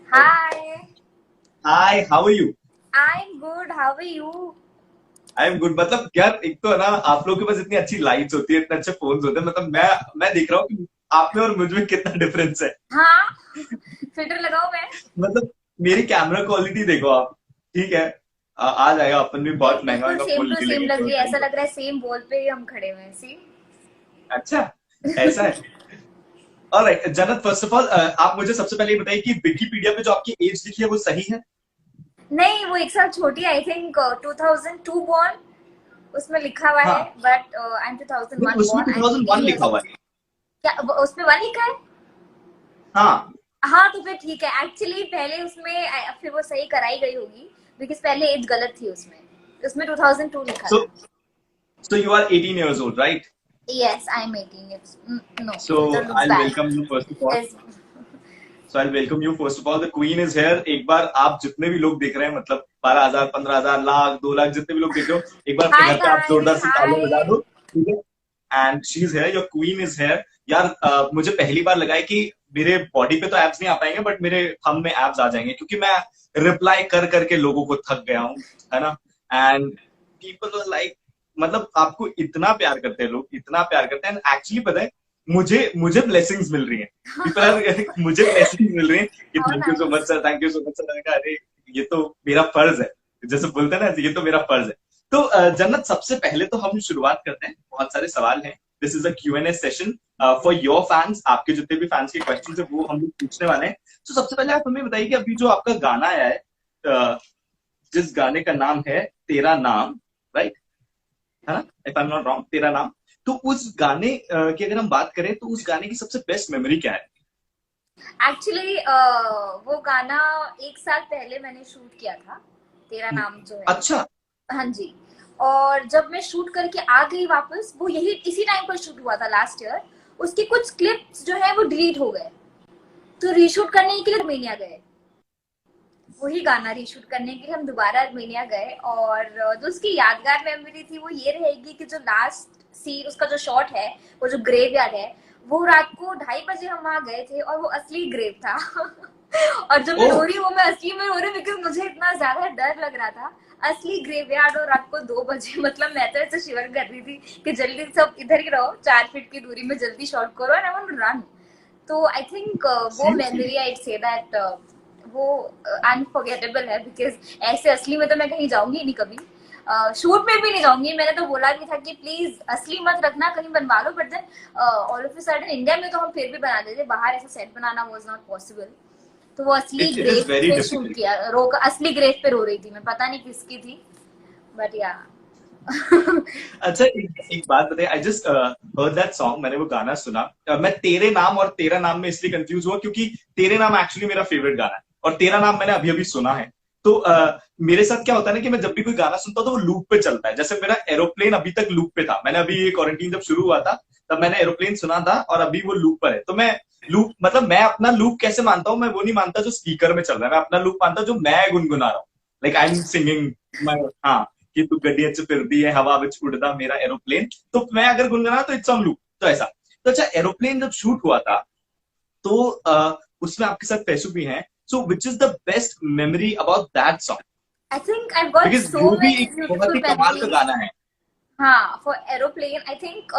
Hi, hi, how are you? I'm good. How are you? I am good. मतलब यार, एक तो है ना, आप लोगों के पास इतनी अच्छी लाइट्स होती है, इतने अच्छे फोन्स होते हैं। मतलब मैं देख रहा हूँ कि आप में और मुझ में कितना डिफरेंस है। हाँ, फिल्टर लगाओ मैं। मतलब मेरी कैमरा क्वालिटी देखो आप। ठीक है। आ जाएगा, अपन भी बहुत महंगा बिल्कुल महंगा सेम फोन टू ले सेम लेंगे लग थोड़े रही है। टाइम ऐसा पे। लग रहा है सेम वॉल पे ही हम खड़े हुए हैं। सी अच्छा, ऐसा है। ऑलराइट जन्नत, फर्स्ट ऑफ ऑल आप मुझे सबसे पहले ये बताइए कि विकिपीडिया पे जो आपकी एज लिखी है वो सही है? नहीं, वो एक साल छोटी आई थिंक 2002 बॉर्न उसमें लिखा हुआ है हाँ। बट आई एम नहीं, 2001 उसमें बॉर्न। आई एम 2001 18 लिखा इयर्स हुआ ओल्ड। है। क्या उसमें वन लिखा है? हाँ। हाँ तो फिर ठीक है। एक्चुअली पहले उसमें फिर वो सही कराई गई होगी बिकॉज पहले एज गलत थी उसमें। उसमें 2002 लिखा सो था। So you are 18 years old, right? Yes, I'm 18 years. No, filter So looks I'll bad. welcome you first of all. Yes. So I welcome you first of all. The queen is here. एक बार आप जितने भी लोग देख रहे हैं, मतलब 12,000, 15,000, लाख, 2 लाख, जितने भी लोग देख रहे हो, एक बार अपने Hi घर पे आप guys. जोरदार से तालियां बजा Hi. दो। ठीक है। And she is here, your queen is here. यार मुझे पहली बार लगा है कि मेरे बॉडी पे तो एब्स नहीं आ पाएंगे, बट मेरे थंब में एब्स आ जाएंगे, क्योंकि मैं रिप्लाई कर करके लोगों को थक गया हूँ। है ना? एंड पीपल लाइक, मतलब आपको इतना प्यार करते हैं लोग, इतना प्यार करते हैं। एक्चुअली पता है, मुझे मुझे ब्लेसिंग्स मिल रही हैं। पीपल आर मुझे ब्लेसिंग्स मिल रही हैं कि How thank you so much nice. Sir, thank you so much sir. मैंने कहा अरे, ये तो मेरा फर्ज है। जैसे बोलते हैं ना, ये तो मेरा फर्ज है। तो जन्नत, सबसे पहले तो हम शुरुआत करते हैं। बहुत सारे सवाल हैं। This is a Q&A session for your fans. आपके जितने भी फैंस के क्वेश्चन है वो हम लोग पूछने वाले हैं। तो सबसे पहले आप हमें बताइए कि अभी जो आपका गाना आया है, जिस गाने का नाम है तेरा नाम, राइट? है ना? If I am not wrong, तेरा नाम। तो उस गाने की अगर हम बात करें, तो उस गाने की सबसे बेस्ट मेमोरी क्या है? एक्चुअली वो गाना एक साल पहले मैंने शूट किया था। तेरा नाम जो है। अच्छा। हाँ जी। और जब मैं शूट करके आ गई वापस, वो यही इसी टाइम पर शूट हुआ था लास्ट ईयर। उसके कुछ क्लिप्स जो है वो डिलीट हो गए। तो रीशूट करने के लिए आर्मेनिया गए। वही गाना रीशूट करने के लिए हम दोबारा आर्मेनिया गए। और जो उसकी यादगार मेमोरी थी वो ये रहेगी कि जो लास्ट सीन उसका जो शॉट है, वो जो ग्रेव यार्ड है, वो रात को 2:30 बजे हम वहां गए थे और वो असली ग्रेव था। और जो मैं ओ। रो रही हूँ वो मैं असली में रो रही हूँ बिकॉज मुझे इतना ज्यादा डर लग रहा था। असली ग्रेवयार्ड और रात को 2 बजे। मतलब मैं तो ऐसे शिवर कर रही थी कि जल्दी सब इधर ही रहो, 4 फीट की दूरी में जल्दी शॉट करो and I want to run. तो आई थिंक वो seriously? Memory I say that वो अनफॉरगेटेबल है बिकॉज ऐसे असली में तो मैं कहीं जाऊंगी नहीं कभी। शूट में भी नहीं जाऊंगी। मैंने तो बोला भी था कि प्लीज असली मत रखना, कहीं बनवा लो। But then all of a sudden India में तो हम फिर भी बना देते, बाहर ऐसा सेट बनाना वाज नॉट पॉसिबल। तो वो असली इट इज ग्रेव वेरी पे शूट डिफिकल्ट। किया। असली ग्रेव पे रो रही थी मैं, पता नहीं किसकी थी बट या। अच्छा, एक बात बताइए। I just heard that song, मैंने वो गाना सुना। मैं तेरे नाम और तेरा नाम में इसलिए कंफ्यूज हुआ क्योंकि तेरे नाम एक्चुअली मेरा फेवरेट गाना है, और तेरा नाम मैंने अभी अभी सुना है। तो मेरे साथ क्या होता है ना, कि मैं जब भी कोई गाना सुनता हूँ तो वो लूप पे चलता है। जैसे मेरा एरोप्लेन अभी तक लूप पे था। मैंने अभी ये क्वारंटीन जब शुरू हुआ था, तब मैंने एरोप्लेन सुना था, और अभी वो लूप पर है। तो मैं लूप, मतलब मैं अपना लूप कैसे मानता हूँ, मैं वो नहीं मानता जो स्पीकर में चल रहा है। मैं अपना लूप मानता हूँ जो मैं गुनगुना रहा हूँ। Like I am singing. हाँ, कि तू गड्डियां च फिरदी है हवा विच उड़दा मेरा एरोप्लेन। तो मैं अगर गुनगुना तो इट्स ऑन लूप। तो ऐसा। तो अच्छा, एरोप्लेन जब शूट हुआ था, तो उसमें आपके साथ पैसू भी हैं। So which is the best memory about that song? I think I got because so वो भी मेनी एक बहुत ब्यूटिफुल ही कमाल का मेमोरीज। गाना है। हाँ, for aeroplane, I think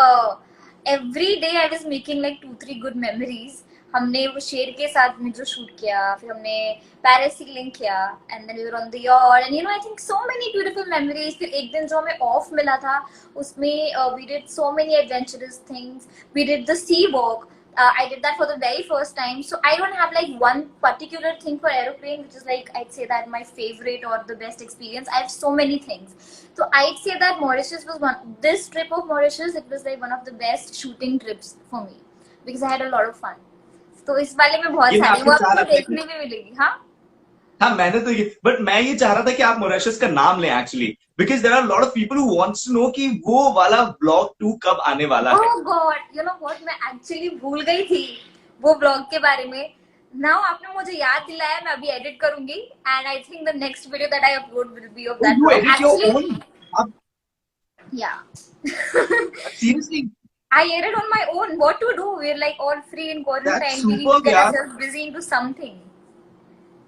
every day I was making like 2-3 good memories. हमने वो शेर के साथ में जो शूट किया, फिर हमने पैरासीलिंग किया, and then we were on the yard, and I think so many beautiful memories. फिर एक दिन जो हमें ऑफ मिला था, उसमें we did so many adventurous things. We did the sea walk. I did that for the very first time. So I don't have like one particular thing for aeroplane, which is like I'd say that my favorite or the best experience. I have so many things. So I'd say that Mauritius was one. This trip of Mauritius, it was like one of the best shooting trips for me because I had a lot of fun. तो इस वाले में बहुत ये मैं सारी वो आपसे चाह आपको रहा था कि, देखने में मिलेगी। हाँ। हाँ मैंने तो ये, बट मैं ये चाह रहा था कि आप मॉरिशस का नाम लें actually, because there are lot of people who wants to know कि वो वाला ब्लॉग 2 कब आने वाला है। Oh God, you know what, मैं एक्चुअली भूल गई थी वो ब्लॉग के बारे में। नाउ आपने मुझे याद दिलाया, मैं अभी एडिट करूंगी and I think the next video that I upload will be of Oh, that you blog edit your actually. own? आप या। Seriously? I edit on my own. What to do? We're like all free in that's quarantine. We need to superb get यार। ourselves busy into something.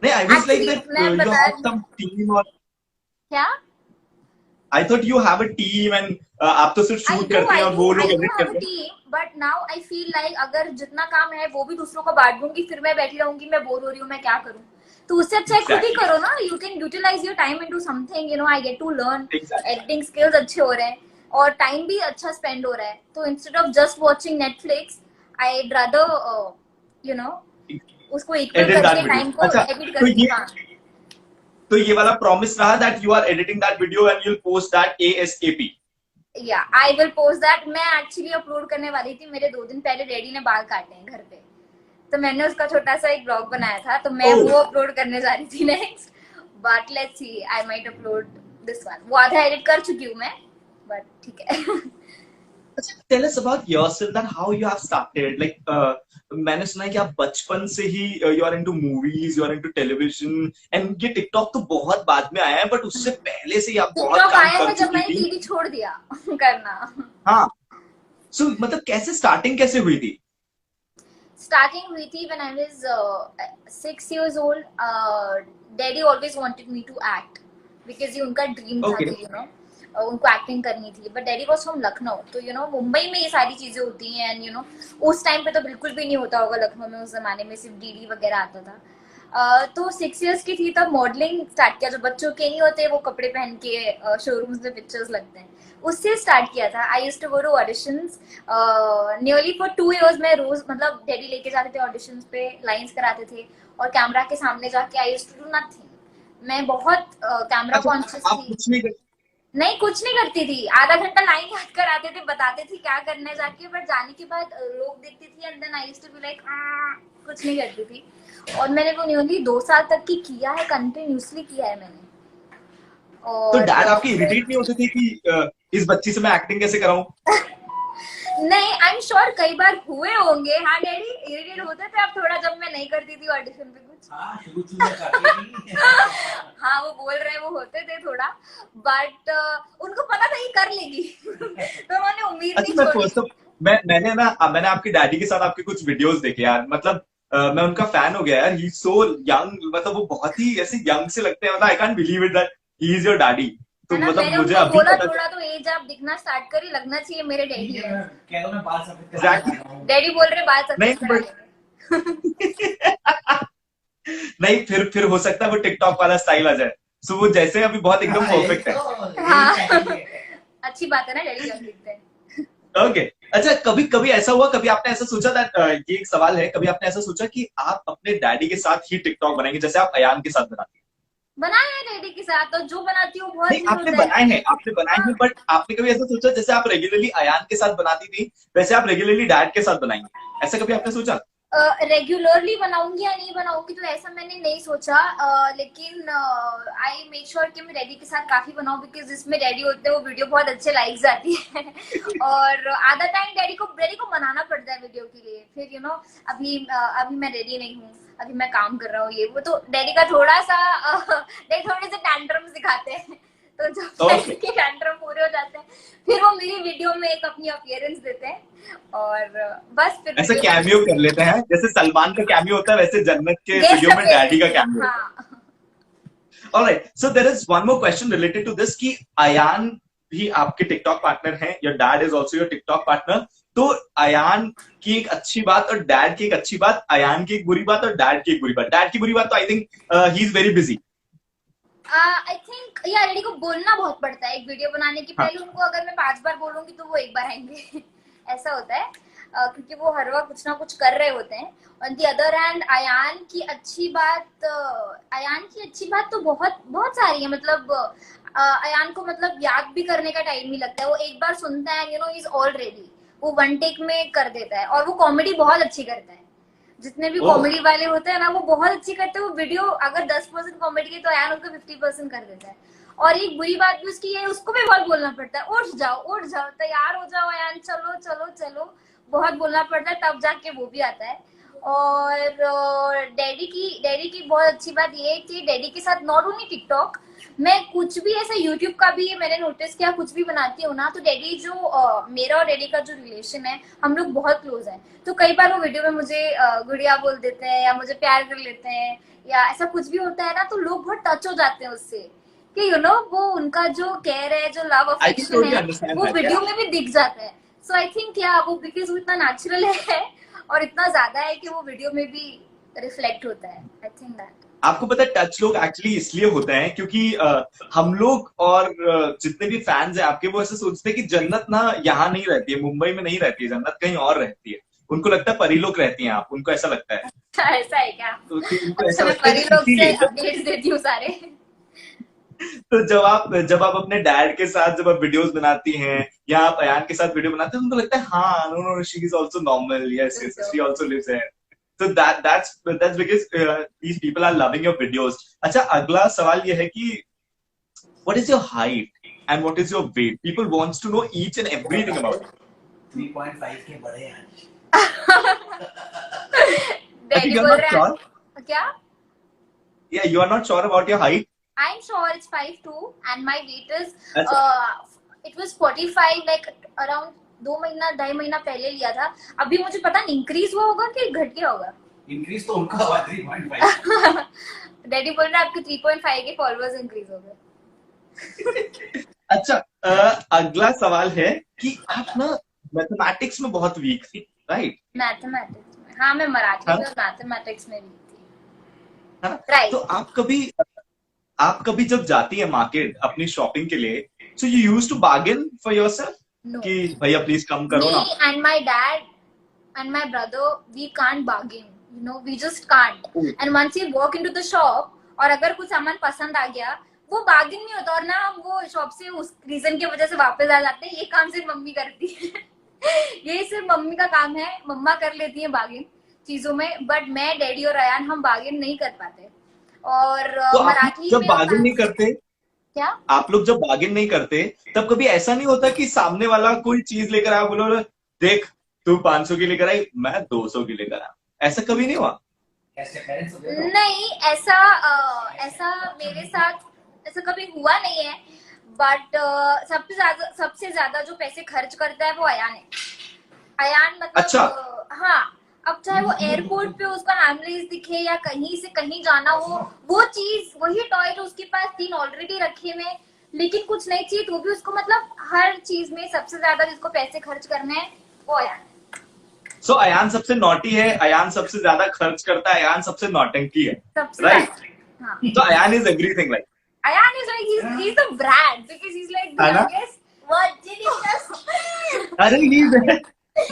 नहीं, I was like actually that मैं you बता have some team, और क्या, I thought you have a team and आप तो सिर्फ I shoot do करती हैं आई और डू वो आई लोग डू एडिट हैव अ करते हैं। Team, but now I feel like अगर जितना काम है वो भी दूसरों को बांट दूंगी, फिर मैं बैठी रहूंगी, मैं बोर हो रही हूँ, मैं क्या करूँ। तो उससे अच्छा है खुद ही एग्जैक्टली, करो ना, you can utilise your time into something, I get to learn, exactly. Editing skills अच्छे हो रहे हैं और टाइम भी अच्छा स्पेंड हो रहा है। तो instead of just watching Netflix, I rather you know उसको इक्वल एडिट दैट करके वीडियो। टाइम को अच्छा, एडिट तो करती ये हूँ। हाँ, तो ये वाला प्रॉमिस रहा that you are editing that video and you will post that ASAP. या आई विल पोस्ट दैट। मैं एक्चुअली अपलोड करने वाली थी, मेरे 2 दिन पहले डैडी ने बाल काटे हैं घर पे, तो मैंने उसका छोटा सा एक ब्लॉग बनाया था, तो मैं ओह, वो अपलोड करने जा रही थी next. But let's see, I might upload this one. वो आधा एडिट कर चुकी हूँ मैं, बट ठीक है। tell us about yourself, that how you have started, like मैंने सुना है कि आप बचपन से ही you are into movies, you are into television, and ये टिकटॉक तो बहुत बाद में आया है, बट उससे पहले से ही आप बहुत टिकटॉक काम आया कर है जब चुकी मैंने थी। टीवी छोड़ दिया करना। हाँ, सो मतलब कैसे स्टार्टिंग कैसे हुई थी? स्टार्टिंग हुई थी when I was 6 years old। Daddy always wanted me to act, because ये उनका ड्रीम था ओके। कि उनको एक्टिंग करनी थी। But daddy was from Lucknow, तो मुंबई में ये सारी चीजें होती हैं, एंड उस टाइम पे तो बिल्कुल भी नहीं होता होगा लखनऊ में, उस जमाने में सिर्फ डीडी वगैरह आता था। तो 6 years की थी तब मॉडलिंग स्टार्ट किया, जो बच्चों के नहीं होते वो कपड़े पहन के शोरूम्स में पिक्चर्स लगते हैं, उससे स्टार्ट किया था। I used to go to auditions nearly for 2 years। मैं रोज मतलब डैडी लेके जाते थे ऑडिशंस पे, लाइंस कराते थे, और कैमरा के सामने जाके I used to do nothing. मैं बहुत कैमरा अच्छा, कॉन्शियस आप थी। कुछ नहीं कर, नहीं, कुछ नहीं करती थी, आधा घंटा लाइन याद कराते थे, बताते थे क्या करना है जाके, बट जाने के बाद लोग देखते थे, and then I used to be like कुछ नहीं करती थी। और मैंने वो न्यूली 2 साल तक की किया है, कंटिन्यूसली किया है मैंने। तो और डैड आपकी फिर इरिटेट नहीं होते थे कि इस बच्ची से मैं एक्टिंग कैसे कराऊं? नहीं, आई एम श्योर कई बार हुए होंगे। हाँ डैडी इरिटेट होते थे आप थोड़ा, जब मैं नहीं करती थी ऑडिशन पे कुछ। हाँ शुरू शुरू में करती थी। हाँ वो बोल रहे हैं, वो होते थे थोड़ा, बट उनको पता था ये कर लेगी। तो उन्होंने उम्मीद नहीं अच्छा, मैं छोड़ी। फर्स्ट ऑफ मैंने आपके डैडी के साथ आपके कुछ वीडियोस देखे यार, मतलब मैं उनका फैन हो गया यार। ही सो यंग, मतलब वो बहुत ही ऐसे यंग से लगते हैं, मतलब I can't believe it that he is your daddy. तो है ना, मतलब मैंने मुझे उनको अभी बोला पता थोड़ा तो एज आप दिखना स्टार्ट करी, लगना चाहिए मेरे डैडी ठीक है, है। मैं कह रहा हूँ मैं बाल सफेद कराने एग्जैक्टली। जा रहा हूँ। डैडी बोल रहे बाल नहीं सफेद करा बट लेंगे। नहीं, फिर हो सकता है वो टिकटॉक वाला स्टाइल आ जाए। सो वो जैसे अभी बहुत एकदम हाँ, यही परफेक्ट है। तो यही हाँ, चाहिए। अच्छी बात है ना, डैडी यंग दिखते हैं। ओके। अच्छा, कभी कभी ऐसा हुआ, कभी आपने ऐसा सोचा दैट, ये एक सवाल है, कभी आपने ऐसा सोचा कि आप अपने डैडी के साथ ही टिकटॉक बनाएंगे, जैसे आप अयान के साथ बनाते हैं? बनाया है डैडी के साथ, तो जो बनाती हूँ बहुत नहीं, चिल आपने होता है। बनाए हैं, आपने बनाए हाँ, हैं, बट आपने कभी ऐसा सोचा जैसे आप रेगुलरली अयान के साथ बनाती थी, वैसे आप रेगुलरली डैड के साथ बनाएंगे? ऐसा कभी आपने सोचा? रेगुलरली बनाऊंगी या नहीं बनाऊंगी तो ऐसा मैंने नहीं सोचा, लेकिन आई मेक श्योर कि मैं डैडी के साथ काफी बनाऊं, बिकॉज जिसमें डैडी होते हैं वो वीडियो बहुत अच्छे लाइक्स आती है। और आधा टाइम डैडी को मनाना पड़ता है वीडियो के लिए, फिर अभी मैं रेडी नहीं हूँ, अभी मैं काम कर रहा हूँ, ये वो, तो डैडी का थोड़ा सा डैडी थोड़े से टैंट्रम्स दिखाते हैं। तो जब डैडी ओके। के टैंट्रम पूरे हो जाते हैं, फिर वो मेरी वीडियो में एक अपनी अपीयरेंस देते हैं, और बस फिर ऐसा वीडियो कैमियो कर लेते हैं, जैसे सलमान का कैमियो होता है, वैसे जन्नत के गेस्ट वीडियो में डैडी का अपीयरेंस। कैमियो होता हाँ, है। Alright, so there is one more question related to this, कि अयान भी आपके टिकटॉक पार्टनर हैं, your dad is also your TikTok partner. तो अयान की एक अच्छी बात और डैड की एक अच्छी बात, अयान की एक बुरी बात और डैड की एक बुरी बात। डैड की बुरी बात तो I think he is very busy. I think यार डैडी को बोलना बहुत पड़ता है, एक वीडियो बनाने के पहले उनको अगर मैं 5 बार बोलूंगी तो वो एक बार आएंगे। ऐसा होता है, क्योंकि वो हर वक्त कुछ ना कुछ कर रहे होते हैं। On the other hand Ayan की अच्छी बात तो बहुत बहुत सारी है, मतलब अयान को मतलब याद भी करने का टाइम नहीं लगता है, वो एक बार सुनता है, इज ऑल रेडी, वो वन टेक में कर देता है, और वो कॉमेडी बहुत अच्छी करता है। जितने भी ओह, कॉमेडी वाले होते हैं ना, वो बहुत अच्छी करते हैं। वो वीडियो अगर 10% कॉमेडी है तो यार उसको 50% कर देता है। और एक बुरी बात भी उसकी है, उसको भी बहुत बोलना पड़ता है, उठ जाओ, तैयार हो जाओ यार, चलो चलो चलो, बहुत बोलना पड़ता है, तब जाके वो भी आता है। और डैडी की बहुत अच्छी बात ये है कि डैडी के साथ नॉट ओनली टिकटॉक, मैं कुछ भी ऐसा यूट्यूब का भी मैंने नोटिस किया, कुछ भी बनाती हूँ ना तो डैडी जो मेरा और डैडी का जो रिलेशन है, हम लोग बहुत क्लोज हैं। तो कई बार वो वीडियो में मुझे गुड़िया बोल देते हैं या मुझे प्यार कर लेते हैं या ऐसा कुछ भी होता है ना, तो लोग बहुत टच हो जाते हैं उससे कि वो उनका जो केयर है, जो love I can affection totally है, understand वो that, वीडियो yeah. में भी दिख जाता है। सो आई थिंक वो बिकॉज वो इतना नेचुरल है और इतना ज्यादा है कि वो वीडियो में भी रिफ्लेक्ट होता है। आई थिंक दैट आपको पता है टच लोग एक्चुअली इसलिए होते हैं क्योंकि हम लोग और जितने भी फैंस हैं आपके, वो ऐसे सोचते हैं कि जन्नत ना यहाँ नहीं रहती है, मुंबई में नहीं रहती है, जन्नत कहीं और रहती है। उनको लगता है परिलोक रहती हैं आप, उनको ऐसा लगता है। ऐसा है क्या? तो उनको अच्छा, ऐसा मैं लगता है परी कि लोग से इसीलिए अपडेट्स देती हूँ सारे। तो जब आप अपने डैड के साथ जब आप वीडियोस बनाती हैं या आप अयान के साथ वीडियो बनाते हैं, उनको लगता है हाँ, no no she is also normal, yes yes she also lives here. So that's because these people are loving your videos. अच्छा, अगला सवाल ये है कि what is your height and what is your weight? People wants to know each and everything about it. 3.5 के बड़े हैं। Daddy you're बोल not रहे sure? हैं क्या? Yeah, you are not sure about your height? I'm sure it's 5'2" and my weight is अच्छा, it was 45 like around 2 महीना 2.5 महीना पहले लिया था। अभी मुझे पता नहीं इंक्रीज हुआ होगा कि घट गया होगा। इंक्रीज तो उनका हुआ 3.5। डैडी बोल रहे हैं आपके 3.5 के फॉलोअर्स इंक्रीज हो गए। अच्छा, अगला सवाल है कि आप ना मैथमेटिक्स में बहुत वीक थी, राइट? मैथमेटिक्स में हाँ, मैं मराठी हाँ? में और मैथमेटिक्स में भी थी। हाँ? राइट। तो आप कभी जब जाती है मार्केट अपनी शॉपिंग के लिए, so you used to bargain for yourself No. कि भैया प्लीज कम करो ना? Me and my dad and my brother, we can't bargain. We just can't. And once you walk into the shop और अगर कुछ सामान पसंद आ गया, वो बार्गेन नहीं होता और ना हम वो शॉप से उस रीजन की वजह से वापस आ जाते हैं। ये काम सिर्फ मम्मी करती है। ये सिर्फ मम्मी का काम है, मम्मा कर लेती है बार्गेन चीजों में, बट मैं, डैडी और अयान हम बार्गेन नहीं कर पाते। और तो आप मराठी जब में बार्गेन नहीं करते, क्या? आप लोग जब बार्गेन नहीं करते, तब कभी ऐसा नहीं होता कि सामने वाला कोई चीज लेकर आया, बोलो देख तू 500 की लेकर आई, मैं 200 की लेकर आया, ऐसा कभी नहीं हुआ? कैसे पेरेंट्स होते हैं? नहीं, ऐसा मेरे साथ ऐसा कभी हुआ नहीं है। बट सबसे ज्यादा जो पैसे खर्च करता है वो अयान है। अयान मतलब अच्छा। हाँ, अब चाहे वो एयरपोर्ट पे उसका एम्बुलेंस दिखे या कहीं से कहीं जाना हो, वो चीज वही टॉय जो उसके पास 3 ऑलरेडी रखे हुए, लेकिन कुछ नई चीज वो भी उसको, मतलब हर चीज में सबसे ज्यादा जिसको पैसे खर्च करने हैं वो अयान है। सो अयान सबसे नॉटी है, अयान सबसे ज्यादा खर्च करता है, अयान सबसे नौटंकी है, सबसे राइट? ज्यादा। हाँ, तो Ayan is everything like, Ayan is like he's the brat because he's like the है ना? youngest. What did you just? अरे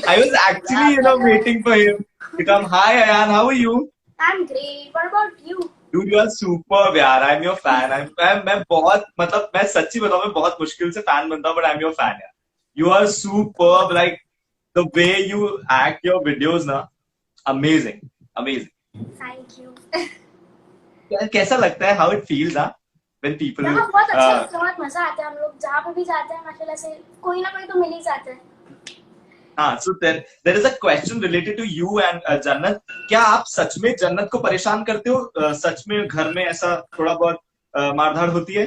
I was actually waiting for him to come. Hi Ayan, how are you? I'm great. What about you? Dude, you are superb यार, I'm your fan. मैं बहुत, मतलब मैं सच्ची बताऊं, मैं बहुत मुश्किल से फैन बनता हूँ, but I'm your fan यार. You are superb, like the way you act your videos ना, amazing, amazing. Thank you. कैसा लगता है? How it feels ना when people यहाँ बहुत अच्छा लगता है, बहुत मजा आता है। हम लोग जहाँ पे भी जाते हैं माशाल्लाह से कोई ना कोई तो मिल ही जाता है। हाँ, so there is a question related to you and जन्नत। क्या आप सच में जन्नत को परेशान करते हो? सच में घर में ऐसा थोड़ा बहुत मारधाड़ होती है?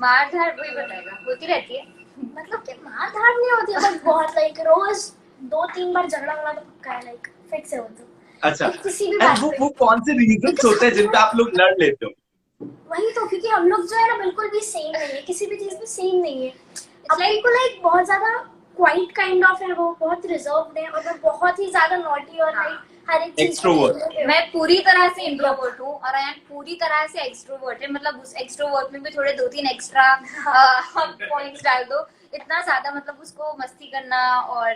मारधाड़ वही बताएगा, होती रहती है। मतलब कि मारधाड़ नहीं होती है, बट बहुत लाइक रोज 2-3 बार झगड़ा वाला तो पक्का है, लाइक फिक्स है वो तो। अच्छा, किसी भी बात वो कौन से रीजंस होते हैं जिन पे आप लोग लड़ लेते हो? वही तो, क्योंकि हम लोग जो है ना बिल्कुल भी सेम नहीं है, किसी भी चीज में सेम नहीं है। लाइक बहुत ज्यादा क्वाइट काइंड ऑफ है, वो बहुत रिजर्व्ड है, और मैं बहुत ही ज्यादा नॉटी और लाइक हर एक चीज एक्सट्रोवर्ट। मैं पूरी तरह से इंट्रोवर्ट हूँ और अयान पूरी तरह से एक्सट्रोवर्ट है। मतलब उस एक्सट्रोवर्ट में भी थोड़े 2-3 एक्स्ट्रा पॉइंट्स डाल दो। इतना ज्यादा मतलब उसको मस्ती करना और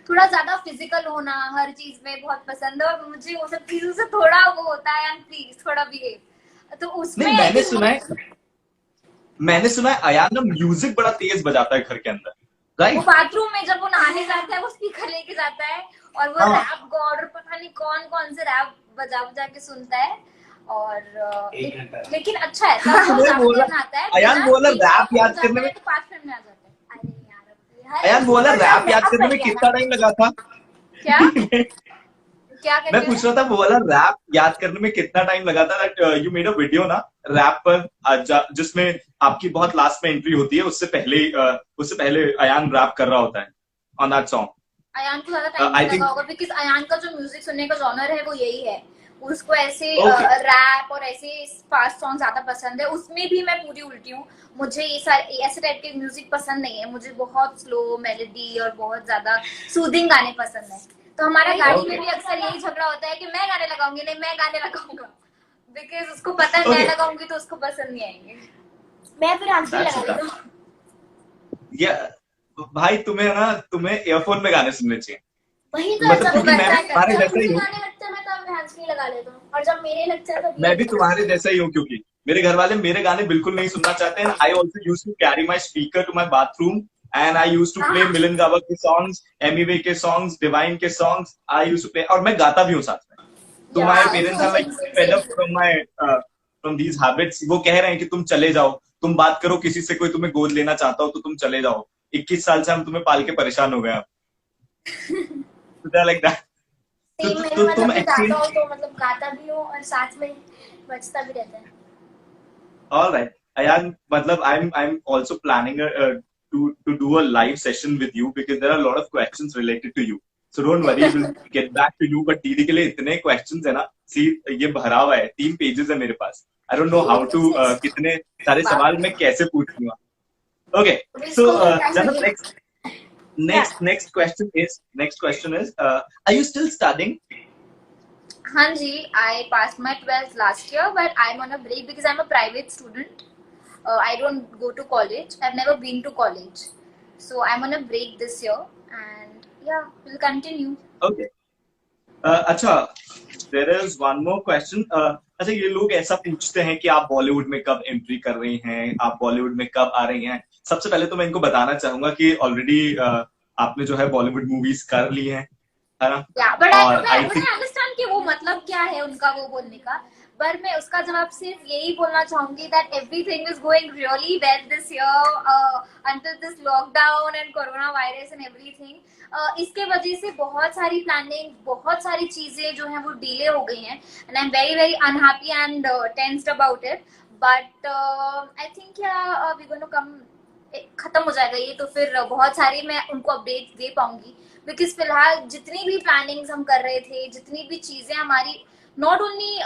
थोड़ा ज्यादा फिजिकल होना हर चीज में बहुत पसंद है, और मुझे वो सब चीजों से थोड़ा वो होता है, अयान प्लीज थोड़ा बिहेव। तो उसमें मैंने सुना है अयान ना म्यूजिक बड़ा तेज बजाता है घर के अंदर, राइट? वो बाथरूम में जब वो नहाने जाता है वो स्पीकर लेके जाता है और वो रैप गॉड और पता नहीं कौन से रैप बजा के सुनता है। और लेकिन अच्छा है, अयान बोला रैप याद करने में 5 मिनट में आ जाता है। अरे यार, अयान बोला रैप याद करने में कितना टाइम लगा था? क्या क्या मैं करके पूछ रहा था वो वाला रैप याद करने में कितना टाइम लगा था, यू मेड अ वीडियो ना रैप पर, जिसमें आपकी बहुत लास्ट में एंट्री होती है, उससे पहले अयान रैप कर रहा होता है ऑन दैट सॉन्ग। अयान को ज्यादा टाइम नहीं आई लगा थिंक होगा बिकॉज अयान का जो म्यूजिक सुनने का जॉनर है वो यही है। उसको ऐसे ओके रैप और ऐसे फास्ट सॉन्ग ज्यादा पसंद है। उसमें भी मैं पूरी उल्टी हूँ। मुझे ये सारे ऐसे टाइप के म्यूजिक पसंद नहीं है। मुझे बहुत स्लो मेलोडी और बहुत ज्यादा सूदिंग गाने पसंद है। तो हमारा गाड़ी में ओके भी अक्सर यही झगड़ा होता है कि मैं गाने लगाऊंगी, नहीं मैं गाने लगाऊंगा, बिकॉज उसको पता है मैं ओके लगाऊंगी तो उसको पसंद नहीं आएंगे। मैं फिर आंसर दैट्स लगा इट। लेती हूँ। ये भाई तुम्हें ईयरफोन में गाने सुनने चाहिए। वही तो मतलब ऐसा क्योंकि मैं वैसा भी है। तुम्हारे जब जैसा ही मुझे हूँ। गाने लगते हैं मैं तब हैंड्स फ्री लगा लेता हूँ और जब मेरे लगते हैं तब मैं भी ये। तुम्हारे जैसा ही हूँ, क्योंकि मेरे घर वाले मेरे गाने बिल्कुल नहीं सुनना चाहते हैं। I also use to carry my speaker to my bathroom and I use to play हाँ मिलन गावर के सॉन्ग्स, एमी के सॉन्ग्स, डिवाइन के songs. I use to play, और मैं गाता भी हूँ साथ में। तो yeah my parents are like same same fed same. Up from these habits. वो कह रहे हैं कि तुम चले जाओ, तुम बात करो किसी से, कोई तुम्हें गोद लेना चाहता हो तो तुम चले जाओ। 21 साल से हम तुम्हें पाल के परेशान हो गए हैं। Like that. सेम मेरा तो मतलब तुम मैं गाता एक्चुअली हूँ तो मतलब गाता भी हूँ और साथ में बजता भी रहता है। all right, Ayan, matlab I'm also planning to do a live session with you because there are a lot of questions related to you. So don't worry, we'll get back to you. But दीदी के लिए इतने questions है ना, सी ये भरा हुआ है, 3 pages है मेरे पास. I don't know how to कितने सारे बाप सवाल रे। मैं कैसे पूछूंगा. Okay, अब so इसको फिर टाइम Janat, लगेगा। या next question is are you still studying? हाँ जी, I passed my 12th last year but I'm on a break because I'm a private student. I don't go to college. I've never been to college. So I'm on a break this year and yeah, we'll continue. Okay. अच्छा, there is one more question. अच्छा, ये लोग ऐसा पूछते हैं कि आप बॉलीवुड में कब एंट्री कर रही हैं, आप बॉलीवुड में कब आ रही हैं। सबसे पहले तो मैं इनको बताना चाहूंगा कि ऑलरेडी आपने जो है बॉलीवुड मूवीज कर ली हैं, है ना। या बट और मैं आई बट थिंक आई अंडरस्टैंड कि वो मतलब क्या है उनका वो बोलने का। पर मैं उसका जवाब सिर्फ यही बोलना चाहूंगी that everything is going really well this year until this lockdown and corona virus and everything. इसके वजह से बहुत सारी प्लानिंग, बहुत सारी चीजें जो हैं वो डिले हो गई हैं and I am very very unhappy and tensed about it. But I think या वी गोना कम, खत्म हो जाएगा ये तो फिर बहुत सारी मैं उनको अपडेट दे पाऊंगी। बिकॉज फिलहाल जितनी भी प्लानिंग्स हम कर रहे थे, जितनी भी चीजें हमारी, not only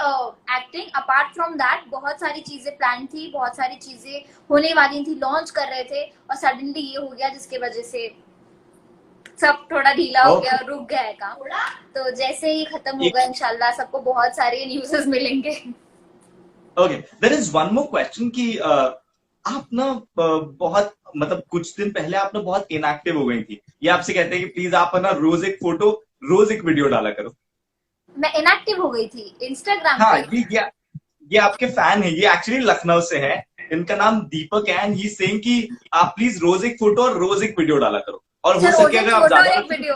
acting, apart from that बहुत सारी चीजें प्लान थी, बहुत सारी चीजें होने वाली थी, लॉन्च कर रहे थे और सडनली ये हो गया जिसके वजह से सब थोड़ा ढीला हो गया, रुक गया है काम। तो जैसे ही खत्म होगा इंशाल्लाह सबको बहुत सारे न्यूज़ेस मिलेंगे। Okay, there is one more question कि आप ना बहुत मतलब कुछ दिन पहले आप ना बहुत इनएक्टिव हो गई थी। ये आपसे कहते हैं कि प्लीज आप ना रोज एक फोटो, रोज एक वीडियो डाला करो। मैं इनएक्टिव हो गई थी इंस्टाग्राम हाँ, पे। ये आपके फैन है, ये एक्चुअली लखनऊ से है, इनका नाम दीपक है एंड ही सेइंग कि आप प्लीज रोज एक फोटो और रोज एक वीडियो डाला करो, और अच्छा, हो रोज सके एक अगर आप फोटो और ज्यादा। एक वीडियो।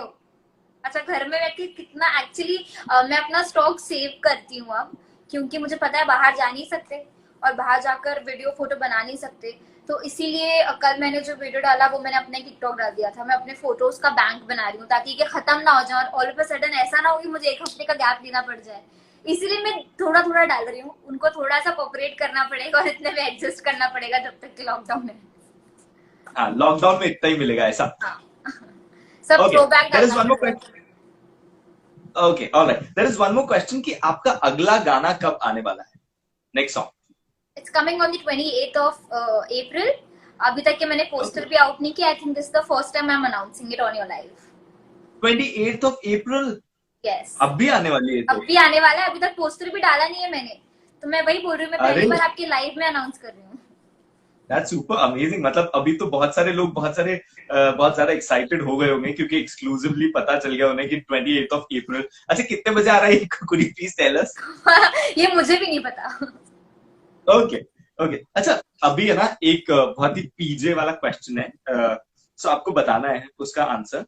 अच्छा, घर में बैठ के कितना एक्चुअली मैं अपना स्टॉक सेव करती हूँ अब, क्योंकि मुझे पता है बाहर जा नहीं सकते और बाहर जाकर वीडियो फोटो बना नहीं सकते। तो इसीलिए कल मैंने जो वीडियो डाला वो मैंने अपने टिकटॉक डाल दिया था। मैं अपने फोटोज का बैंक बना रही हूँ ताकि ये खत्म ना हो जाए और ऑल ऑफ अ सडन ऐसा ना हो कि मुझे 1 हफ्ते का गैप लेना पड़ जाए। इसीलिए मैं थोड़ा थोड़ा डाल रही हूँ। उनको थोड़ा सा कोऑपरेट करना पड़ेगा और इतने में एडजस्ट करना पड़ेगा जब तक कि लॉकडाउन है। हाँ, लॉकडाउन में इतना ही मिलेगा ऐसा। हाँ, सब ओके, थ्रोबैक देयर इज डालना वन मोर पड़ेगा। Question. Okay, alright, there is one more question कि आपका अगला गाना कब आने वाला है, next song? It's coming on the 28th of April. अभी तक के मैंने पोस्टर भी आउट नहीं किया। I think this the first time I am announcing it on your live. 28th of April? Yes, अब भी आने वाली है तो? अब भी आने वाला है। अभी तक पोस्टर भी डाला नहीं है मैंने, तो मैं वही बोल रही हूँ, मैं अरे पहली बार आपके लाइव में अनाउंस कर रही हूँ। That's super amazing. मतलब अभी तो बहुत सारे लोग बहुत ज्यादा एक्साइटेड हो गए होंगे क्योंकि एक्सक्लूसिवली पता चल गया उन्हें कि 28th ऑफ अप्रैल। अच्छा, कितने बजे आ रहा है, could you please tell us? ये मुझे भी नहीं पता। Okay, okay. अच्छा, अभी है ना एक बहुत ही पीजे वाला क्वेश्चन है, सो आपको बताना है उसका आंसर।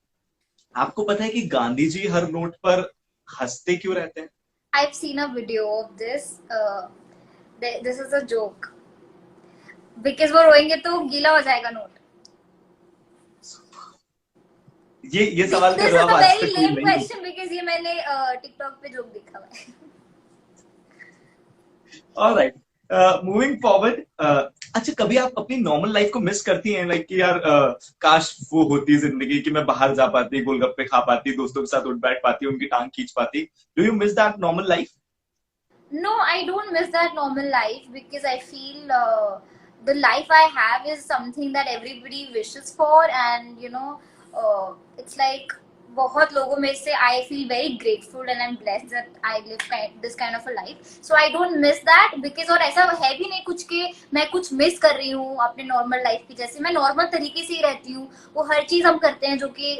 आपको पता है कि गांधी जी हर नोट पर हंसते क्यों रहते हैं? I've seen a video of this. This is a joke. Because वो रोएंगे तो गीला हो जाएगा नोट। ये सवाल का This is जवाब a आज very तक कोई lame नहीं। question because ये मैंने टिकटॉक पे जोक देखा हुआ है। ऑलराइट, मूविंग फॉरवर्ड, अच्छा कभी आप अपनी नॉर्मल लाइफ को मिस करती हैं, लाइक कि यार काश वो होती जिंदगी कि मैं बाहर जा पाती, गोलगप्पे खा पाती, दोस्तों के साथ उठ बैठ पाती, उनकी टांग खींच पाती? Do you miss that normal life? No, I don't miss that normal life because I feel the life I have is something that everybody wishes for, and it's like बहुत लोगों में से I feel very grateful and I'm blessed that I live this kind of a life. So I don't miss that because और ऐसा है भी नहीं कुछ के मैं कुछ मिस कर रही हूँ अपने नॉर्मल लाइफ की। जैसे मैं नॉर्मल तरीके से ही रहती हूँ, वो हर चीज हम करते हैं जो कि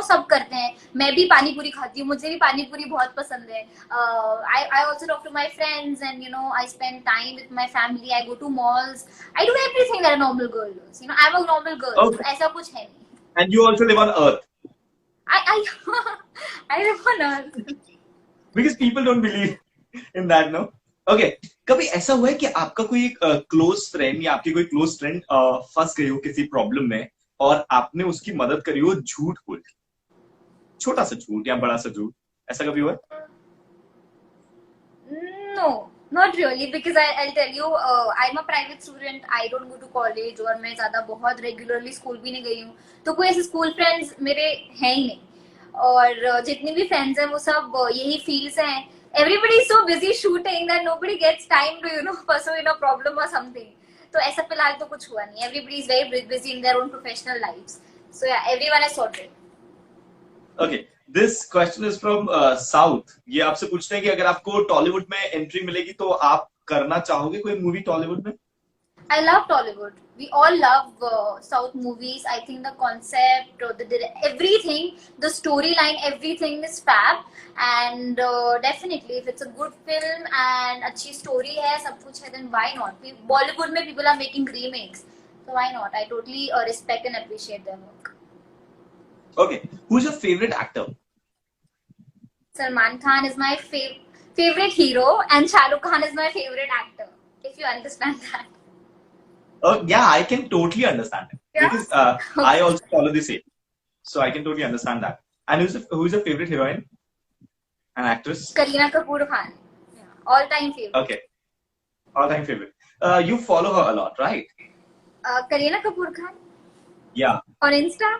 सब करते हैं। मैं भी पानी पूरी खाती हूँ, मुझे भी पानी पूरी बहुत पसंद है। I also talk to my friends and I spend time with my family. I go to malls. I do everything that a normal girl does. I'm a normal girl. Okay. तो ऐसा कुछ है नहीं। And you also live on earth? I I live on earth. Because people don't believe in that, no? Okay, कभी ऐसा हुआ है कि आपका कोई क्लोज फ्रेंड या आपकी कोई क्लोज फ्रेंड फंस गई हो किसी प्रॉब्लम में और आपने उसकी मदद करी हो झूठ बोल के? छोटा सा झूठ या बड़ा सा झूठ, ऐसा कभी हुआ है? No, not really because I'll tell you, I'm a private student. I don't go to college और मैं ज़्यादा बहुत regularly स्कूल भी नहीं गई हूँ, तो कोई ऐसे स्कूल फ्रेंड्स मेरे हैं ही नहीं। और जितनी भी फ्रेंड्स हैं वो सब यही फील्ड से हैं। Everybody is so busy shooting that nobody gets time to pursue a problem or something. तो ऐसा फिलहाल तो कुछ हुआ नहीं। Everybody is very busy in their own professional lives. So yeah, everyone is sorted. Okay, this question is from South. ये आपसे पूछते हैं कि अगर आपको टॉलीवुड में एंट्री मिलेगी तो आप करना चाहोगे कोई मूवी टॉलीवुड में? I love Tollywood. We all love South movies. I think the concept, everything, the storyline, everything is fab. And definitely, if it's a good film and अच्छी story है, सब कुछ है, then why not? Bollywood में people are making remakes, so why not? I totally respect and appreciate their work. Okay, who's your favorite actor? Salman Khan is my favorite hero, and Shah Rukh Khan is my favorite actor. If you understand that. Oh yeah, I can totally understand it. Yeah? Because I also follow the same, so I can totally understand that. And who's your favorite heroine and actress? Kareena Kapoor Khan, all-time favorite. Okay, all-time favorite. You follow her a lot, right? Kareena Kapoor Khan. Yeah. On Insta?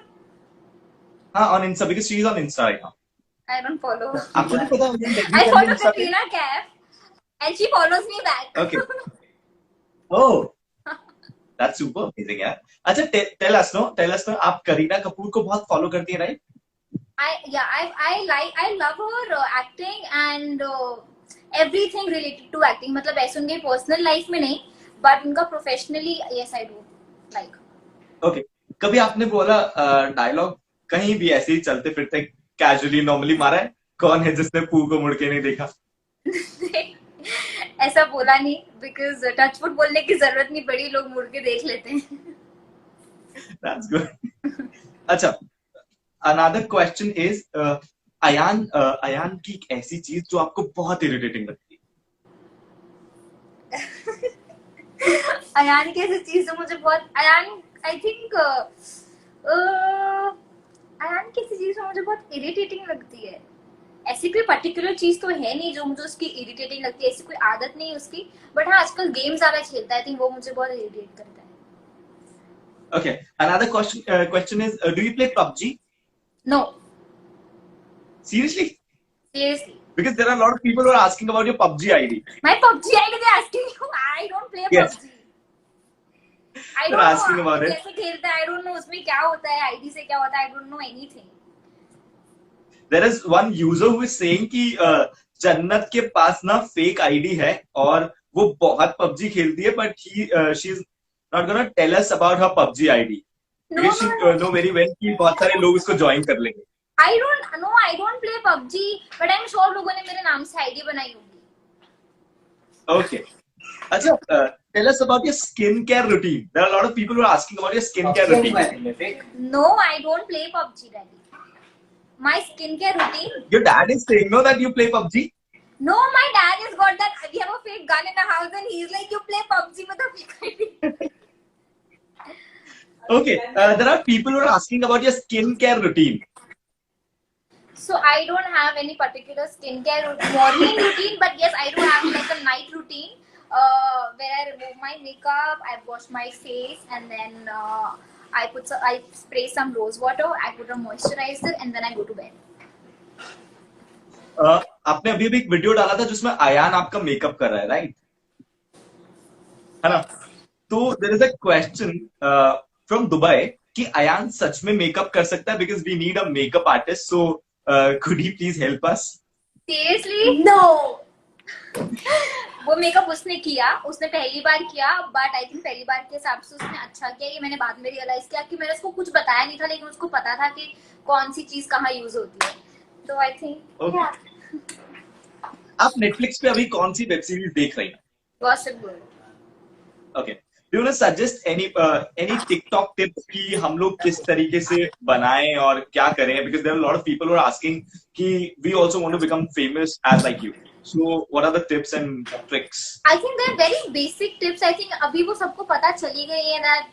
On Insta because she's on Insta right now. I don't follow. आपको नहीं पता मुझे I follow Katrina Kaif, and she follows me back. Okay. Oh, that's super amazing, यार. अच्छा, tell us no, आप करीना कपूर को बहुत follow करती हैं, right? I love her acting and everything related to acting. मतलब ऐसे उनके personal life में नहीं, but उनका professionally, yes I do like. Okay, कभी आपने बोला डायलॉग कहीं भी ऐसे ही चलते फिरते कैजुअली नॉर्मली मारा है, कौन है जिसने पू को मुड़ के नहीं देखा? ऐसा बोला नहीं because टचवुड बोलने की जरूरत नहीं पड़ी, लोग मुड़ के देख लेते हैं। That's good. अच्छा, another question is अयान की एक ऐसी चीज जो आपको बहुत इरिटेटिंग लगती है? अयान की ऐसी चीज जो मुझे बहुत I think अयान की ऐसी चीज जो मुझे बहुत इरिटेटिंग लगती है, ऐसी कोई पर्टिकुलर चीज तो है नहीं जो मुझे उसकी इरिटेटिंग लगती है, ऐसी कोई आदत नहीं है उसकी, बट हाँ आजकल गेम ज्यादा खेलता है, आई थिंक वो मुझे बहुत इरिटेट करता है। Okay, another question is do you play PUBG? No. Seriously? Seriously. Because there are a lot of people who are asking about your PUBG ID. My PUBG ID they're asking you. I don't play Yes. PUBG. I don't They're asking know about it. कैसे खेलता है, I don't know उसमें क्या होता है, ID से क्या होता है, I don't know anything. There is one user who is saying कि जन्नत के पास ना फेक आईडी है और वो बहुत PUBG खेलती है, but she is not gonna tell us about her PUBG ID. No, Because she know very well कि बहुत सारे लोग उसको join कर लेंगे. I don't play PUBG, but I'm sure लोगों ने मेरे नाम से आईडी बनाई होगी. Okay. अच्छा, tell us about your skincare routine. There are a lot of people who are asking about your skincare routine. No, I don't play PUBG, Daddy. My skincare routine. Your dad is saying no that you play PUBG. No, my dad has got that. We have a fake gun in the house, and he's like, "You play PUBG with a fake ID." Okay, there are people who are asking about your skincare routine. So I don't have any particular skincare morning routine, but yes, I do have like a night routine where I remove my makeup, I wash my face, and then I spray some rose water, I put a moisturizer, and then I go to bed. आपने अभी एक video डाला था जिसमें अयान आपका makeup कर रहा है, राइट? है ना? तो there is a question from Dubai कि अयान सच में मेकअप कर सकता है, because we need a makeup artist, so could he please help us? Seriously? No. वो मेकअप उसने किया, उसने पहली बार किया, बट आई थिंक पहली बार के हिसाब से उसने अच्छा किया। ये मैंने बाद में रियलाइज किया कि मैंने उसको कुछ बताया नहीं था, लेकिन उसको पता था कि कौन सी चीज कहाँ यूज होती है। तो आई थिंक आप नेटफ्लिक्स पे अभी कौन सी वेब सीरीज देख रही हैं? Gossip girl. Okay, do you want to suggest any TikTok tips कि हम लोग किस तरीके से बनाएं और क्या करें, because there are lot of people who are asking कि we also want to become famous as like you, so what are the tips and tricks? I think they are very basic tips. I think अभी वो सबको पता चली गई है that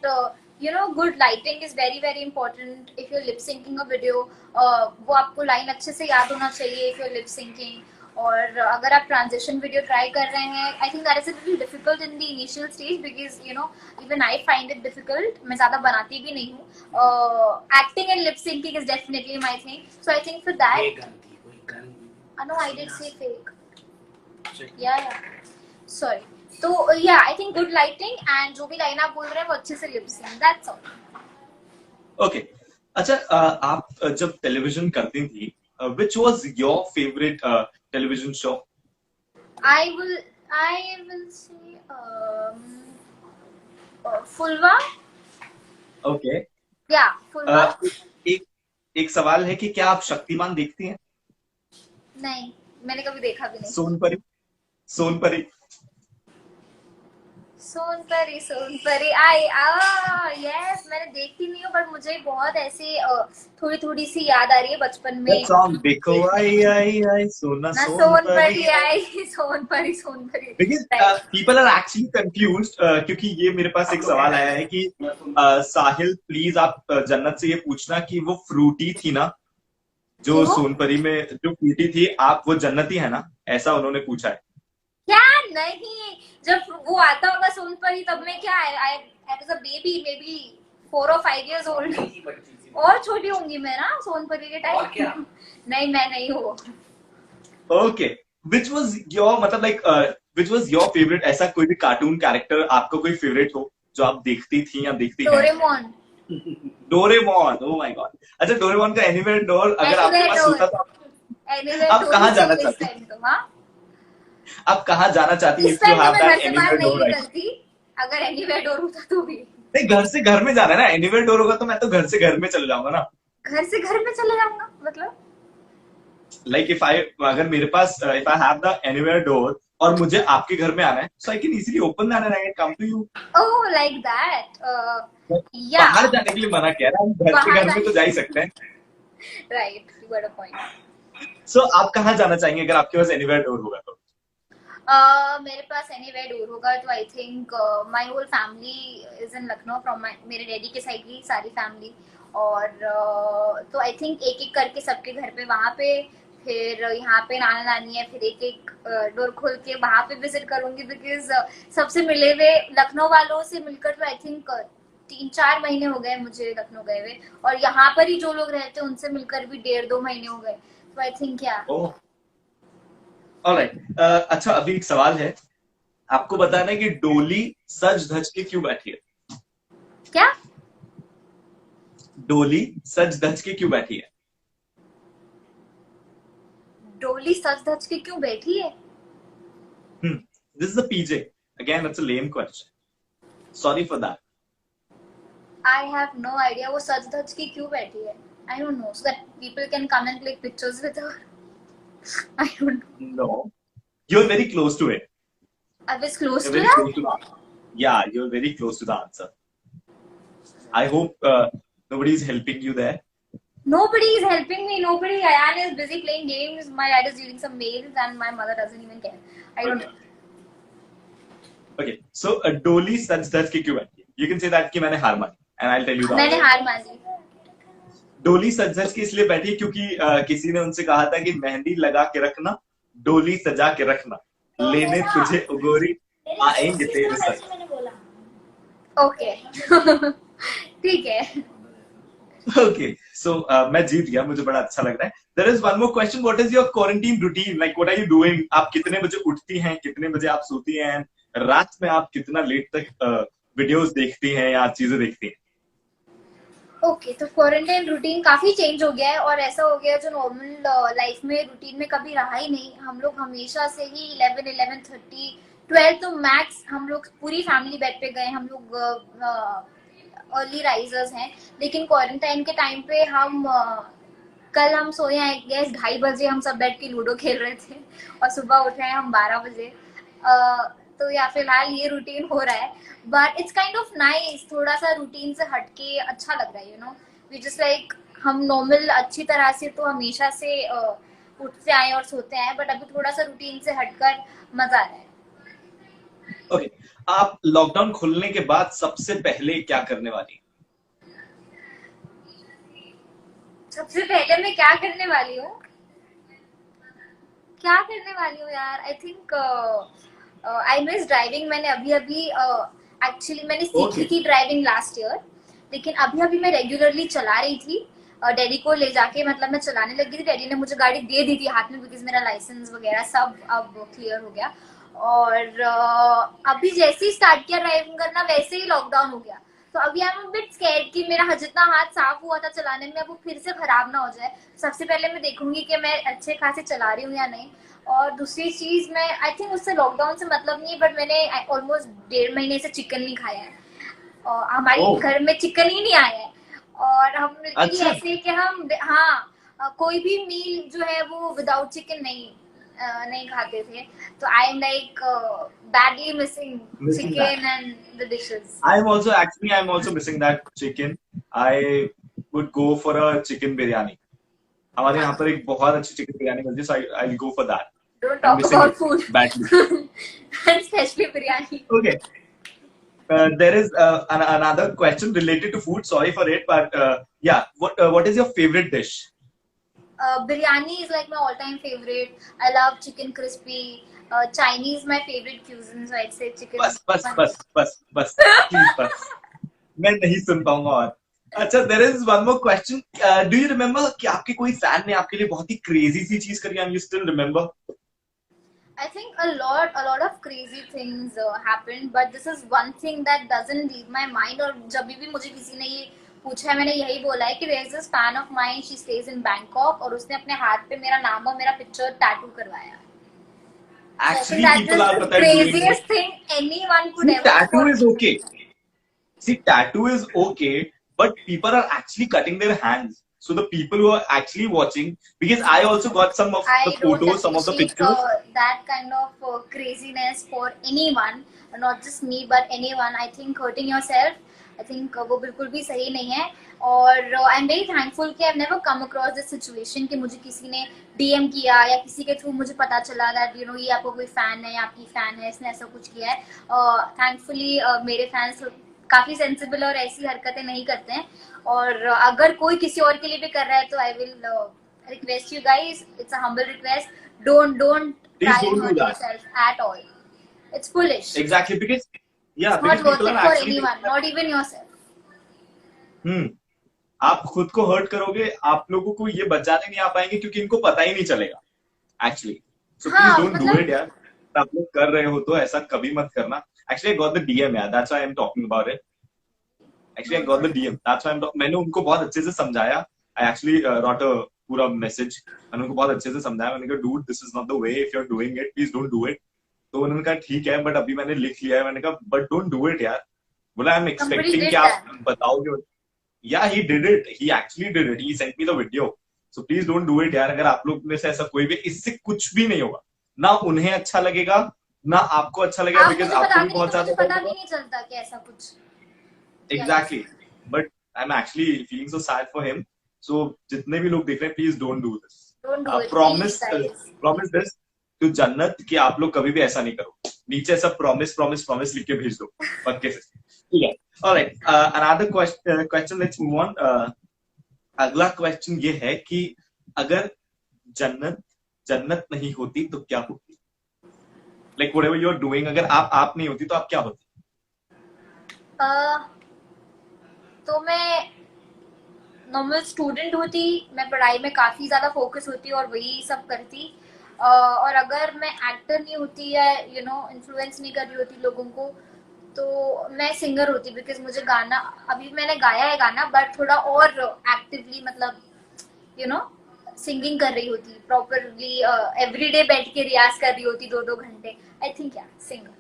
you know good lighting is very very important if you're lip syncing a video. वो आपको line अच्छे से याद होना चाहिए if you're lip syncing. और अगर आप ट्रांजिशन वीडियो ट्राई कर रहे हैं, I think that is little difficult in the initial stage, because you know even I find it difficult. मैं ज्यादा बनाती भी नहीं हूँ। Acting and lip syncing is definitely my thing, so I think for that no I did say fake या sorry. तो yeah I think good lighting and जो भी लाइन आप बोल रहे हैं वो अच्छे से lip sync, that's all. Okay, अच्छा, आप जब टेलीविजन करती थी, which was your favourite television show? I will say Fulva. Okay, Yeah, Fulva. एक सवाल है कि क्या आप शक्तिमान देखती हैं? नहीं, मैंने कभी देखा भी नहीं। सोनपरी, सोनपरी। सोनपरी यस, मैंने देखती नहीं हूँ, बट मुझे बहुत ऐसे थोड़ी थोड़ी सी याद आ रही है बचपन में। सॉन्ग देखो आई सोना ना सोनपरी आई Sonpari. Because people are actually confused, क्योंकि ये मेरे पास एक सवाल आया है कि साहिल प्लीज आप जन्नत से ये पूछना कि वो फ्रूटी थी ना जो सोनपरी में जो फ्रूटी थी, आप वो जन्नती है ना, ऐसा उन्होंने पूछा है। क्या? नहीं, जब वो आता होगा सोनपरी तब मैं क्या, I was a baby, may be 4 or 5 years old, और छोटी होंगी मैं ना सोनपरी के टाइम। नहीं, मैं नहीं हूँ। ओके, व्हिच वाज योर, मतलब like which was your favourite, ऐसा कोई भी कार्टून कैरेक्टर आपका कोई फेवरेट हो जो आप देखती थी या देखती हैं? Doraemon. Doraemon, oh my God. अच्छा, डोरेमोन का एनीवेयर डोर अगर आपके पास होता तो आप कहाँ जाना चाहती? आप कहाँ जाना चाहती हैं? इस टाइम तो मैं घर से बाहर नहीं निकलती, अगर एनीवेयर डोर होता तो भी। नहीं, घर से घर में जाना है ना, एनीवेयर डोर होगा तो मैं तो घर से घर में चले जाऊंगा ना। घर से घर में चले जाऊंगा मतलब? लाइक अगर मेरे पास if I have the anywhere door और मुझे आपके घर में आना है, so I can easily open that and I can come to you. Oh, like that. या बाहर जाने के लिए मना किया ना, हम घर से घर में तो जा ही सकते हैं। Right, you got a point. So आप कहाँ जाना चाहेंगे अगर आपके पास एनीवेयर डोर होगा तो? मेरे पास एनीवेयर डोर होगा तो I think my whole family is in Lucknow, from मेरे डैडी के साइड की सारी फैमिली, और तो आई थिंक एक एक करके सबके घर पे, वहाँ पे, फिर यहाँ पे नाना नानी है, फिर एक एक डोर खोल के वहाँ पे विजिट करूंगी, बिकॉज सबसे मिले हुए लखनऊ वालों से मिलकर तो आई थिंक 3-4 महीने हो गए मुझे लखनऊ गए हुए, और यहाँ पर ही जो लोग रहते हैं उनसे मिलकर भी 1.5-2 महीने हो गए, तो आई थिंक क्या। ऑलराइट, अच्छा, अभी एक सवाल है, आपको बताना है कि डोली सज धज के क्यों बैठी है? क्या? डोली सज धज के क्यों बैठी है? डोली सज धज के क्यों बैठी है? This is a PJ. Again, it's a lame question. Sorry for that. I have no idea वो सज धज के क्यों बैठी है. I don't know, so that people can come and click pictures with her. I don't know. No, you're very close to it. I was close You're to very that. close to the answer. Yeah, you're very close to the answer. I hope nobody is helping you there. Nobody is helping me. Nobody. Ayan is busy playing games. My dad is reading some mails, and my mother doesn't even care. I don't know. Okay, so डोली सज धज के क्यों बैठी है? You can say that कि मैंने हार मानी, and I'll tell you the मैंने answer. हार मान ली. डोली सज सज के इसलिए बैठी क्योंकि किसी ने उनसे कहा था कि मेहंदी लगा के रखना, डोली सजा के रखना, लेने तुझे ओ गोरी आएंगे तेरे सर। मैंने बोला ओके ठीक है। ओके सो मैं जीत गया, मुझे बड़ा अच्छा लग रहा है। There is one more question, what is your quarantine routine, like what are you doing? आप कितने बजे उठती हैं, कितने बजे आप सोती हैं, रात में आप कितना लेट तक वीडियोस देखती हैं या चीजें देखती हैं? ओके तो क्वारंटाइन रूटीन काफी चेंज हो गया है और ऐसा हो गया जो नॉर्मल लाइफ में रूटीन में कभी रहा ही नहीं। हम लोग हमेशा से ही 11 11:30 12 तो मैक्स हम लोग पूरी फैमिली बेड पे गए। हम लोग अर्ली राइजर्स हैं, लेकिन क्वारंटाइन के टाइम पे हम कल हम सोए हैं गैस 2:30 बजे, हम सब बैठ के लूडो खेल रहे थे और सुबह उठ रहे हैं हम 12 बजे। तो या फिलहाल ये रूटीन हो रहा है, but it's kind of nice, थोड़ा सा रूटीन से हटके अच्छा लग रहा है। You know we just like हम नॉर्मल अच्छी तरह से तो हमेशा से उठते आए और सोते हैं, बट अभी थोड़ा सा रूटीन से हटकर मजा आ रहा है। ओके आप लॉकडाउन खुलने के बाद सबसे पहले क्या करने वाली? सबसे पहले मैं क्या करने वाली हूँ, क्या करने वाली हूँ यार? आई थिंक आई मिस ड्राइविंग। मैंने अभी अभी एक्चुअली मैंने सीखी थी ड्राइविंग लास्ट ईयर, लेकिन अभी अभी मैं रेगुलरली चला रही थी डैडी को ले जाके, मतलब मैं चलाने लगी थी। डैडी ने मुझे गाड़ी दे दी थी हाथ में, बिकॉज मेरा लाइसेंस वगैरह सब अब क्लियर हो गया। और अभी जैसे ही स्टार्ट किया ड्राइविंग करना वैसे ही लॉकडाउन हो गया। तो अभी आई एम बिट स्कैर्ड कि मेरा जितना हाथ साफ हुआ था चलाने में अब वो फिर से खराब ना हो जाए। सबसे पहले मैं देखूंगी कि मैं अच्छे खासे चला रही हूँ या नहीं। और दूसरी चीज, मैं आई थिंक उससे लॉकडाउन से मतलब नहीं, बट मैंने ऑलमोस्ट 1.5 महीने से चिकन नहीं खाया है और हमारे घर में चिकन ही नहीं आया है। और हम अच्छा। ऐसे कि हम कोई भी मील जो है वो विदाउट चिकन नहीं खाते थे। तो आई am like badly missing chicken and the dishes. I'm also missing that chicken. I would go for a chicken biryani. हमारे यहाँ पर एक बहुत अच्छी चिकन बिरयानी मिलती है, so I'll go for that. Don't talk about food. Badly. Especially biryani. Okay. There is another question related to food. Sorry for it, but yeah, what is your favorite dish? Biryani is like my all-time favorite. I love chicken crispy. Chinese my favorite cuisine, so I'd say chicken. बस please बस मैं नहीं सुन पाऊंगा और अच्छा। there is one more question. Do you remember कि आपके कोई फैन ने आपके लिए बहुत ही क्रेजी सी चीज करी? And you still remember? I think a lot of crazy things happened, but this is one thing that doesn't leave my mind. और जब भी मुझे किसी ने ये पूछा है मैंने यही बोला है कि there is this fan of mine, she stays in Bangkok, और उसने अपने हाथ पे मेरा नाम और मेरा पिक्चर टैटू करवाया। Actually, so people are the craziest thing anyone could ever. Tattoo is okay. See, tattoo is okay, but people are actually cutting their hands. So the people who are actually watching, because I also got some of the photos, some of the pictures. That kind of craziness for anyone, not just me but anyone. I think hurting yourself, I think वो बिल्कुल भी सही नहीं है। और आई am very thankful कि I have never come across this situation कि मुझे किसी ने डीएम किया या किसी के थ्रू मुझे पता चला दैट यू नो ये आपको कोई फैन है या आपकी फैन है, इसने ऐसा कुछ किया है। थैंकफुली मेरे फैंस काफी सेंसिबल और ऐसी हरकतें नहीं करते हैं। और अगर कोई किसी और के लिए भी कर रहा है तो I will request you guys, it's a humble request, don't try and hurt yourself at all. It's foolish. Exactly, because yeah, it's because not worth people it are for actually anyone, not even yourself. आप खुद को hurt करोगे, आप लोगों को ये बचाने नहीं आ पाएंगे क्योंकि इनको पता ही नहीं चलेगा actually. So please don't do it यार। आप लोग कर रहे हो तो ऐसा कभी मत करना। Actually, I got the DM यार, that's why I'm talking about it. Actually, I got the DM, that's why मैंने उनको बहुत अच्छे से समझाया। I actually wrote a पूरा मैसेज, मैंने उनको बहुत अच्छे से समझाया। मैंने कहा dude, this is not the way, if you're doing it, please don't do it. तो उन्होंने कहा ठीक है, बट अभी मैंने लिख लिया है। मैंने कहा but don't do it यार। बोला I'm expecting कि आप बताओगे। Yeah, he did it. He actually did it. He sent me the video. So please don't do it यार। अगर आप लोग में से ऐसा कोई भी, इससे कुछ भी नहीं होगा, ना उन्हें अच्छा लगेगा ना आपको अच्छा लगेगा, बिकॉज आपको भी बहुत ज्यादा पता भी नहीं चलता कि ऐसा कुछ। Exactly, but I'm actually feeling so sad for him. So जितने भी लोग देख रहे हैं, please don't do this. Don't do it. Promise this to जन्नत कि आप लोग कभी भी ऐसा नहीं करो। नीचे सब promise लिख के भेज दो पक्के से। ठीक है। All right. Another question. Let's move on. अगला क्वेश्चन ये है कि अगर जन्नत जन्नत नहीं होती तो क्या होती? Like whatever you are doing, अगर आप नहीं होती तो आप क्या होती? तो मैं नॉर्मल स्टूडेंट होती, मैं पढ़ाई में काफी ज्यादा फोकस होती और वही सब करती। और अगर मैं एक्टर नहीं होती या इन्फ्लुएंस नहीं कर रही होती लोगों को, तो मैं सिंगर होती, बिकॉज मुझे गाना, अभी मैंने गाया है गाना, बट थोड़ा और एक्टिवली, मतलब सिंगिंग कर रही होती प्रॉपरली, एवरीडे बैठ के रियाज कर रही होती 2-2 घंटे। आई थिंक या सिंगर।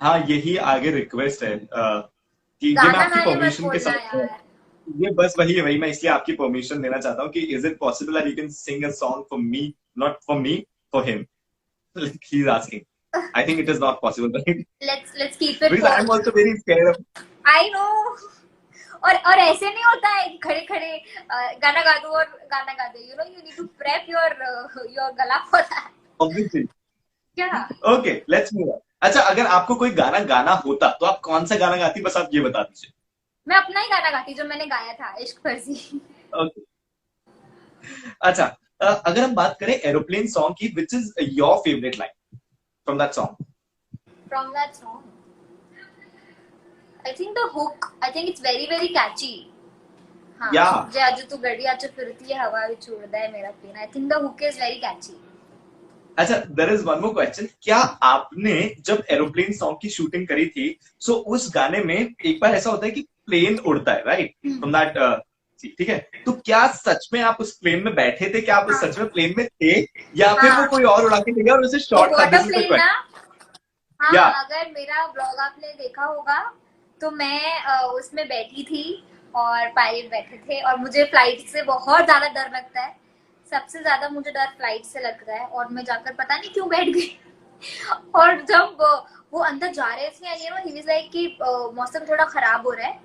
हाँ, यही आगे रिक्वेस्ट है कि ये मैं गाना आपकी गाने मत परमिशन के बोलना साथ, यार। ये बस वही है, वही मैं इसलिए आपकी परमिशन लेना चाहता हूँ कि is it possible that you can sing a song for me, not for me, for him? He is asking. I think it is not possible, right? Let's keep it because I am also very scared of. I know. और ऐसे नहीं होता है कि खड़े खड़े गाना गा दो और गाना गा दे, you need to prep your गला फॉर दैट। ऑब्वियसली। क्या? Okay, let's move on. अच्छा, अगर आपको कोई गाना गाना होता तो आप कौन सा गाना गाती, बस आप ये बता दीजिए। मैं अपना ही गाना गाती जो मैंने गाया था, इश्क फर्जी। ओके। अच्छा, अगर हम बात करें एरोप्लेन सॉन्ग की, which is your favourite line from that song? From that song, I think the hook, I think it's very very catchy. हाँ, या जे आज तू गड़ी आज फिरती है हवा विच उड़दा है मेरा plane. I think the hook is very catchy. अच्छा, there is one more question. क्या आपने जब एरोप्लेन सॉन्ग की शूटिंग करी थी, सो उस गाने में एक बार ऐसा होता है कि प्लेन उड़ता है, राइट, फ्रॉम दैट, ठीक है, तो क्या सच में आप उस प्लेन में बैठे थे? क्या आप हाँ सच में प्लेन में थे, या फिर वो हाँ, कोई और उड़ा के ले गया और उसे वो शॉर्ट था? Water this is the plane ना। क्वेश्चन। या हाँ, अगर मेरा ब्लॉग आपने देखा होगा तो मैं उसमें बैठी थी और पायलट बैठे थे, और मुझे फ्लाइट से बहुत ज्यादा डर लगता है। सबसे ज्यादा मुझे डर फ्लाइट से लगता है, और मैं जाकर पता नहीं क्यों बैठ गई। और जब वो अंदर जा रहे थे, ही वाज लाइक कि मौसम थोड़ा खराब हो रहा है,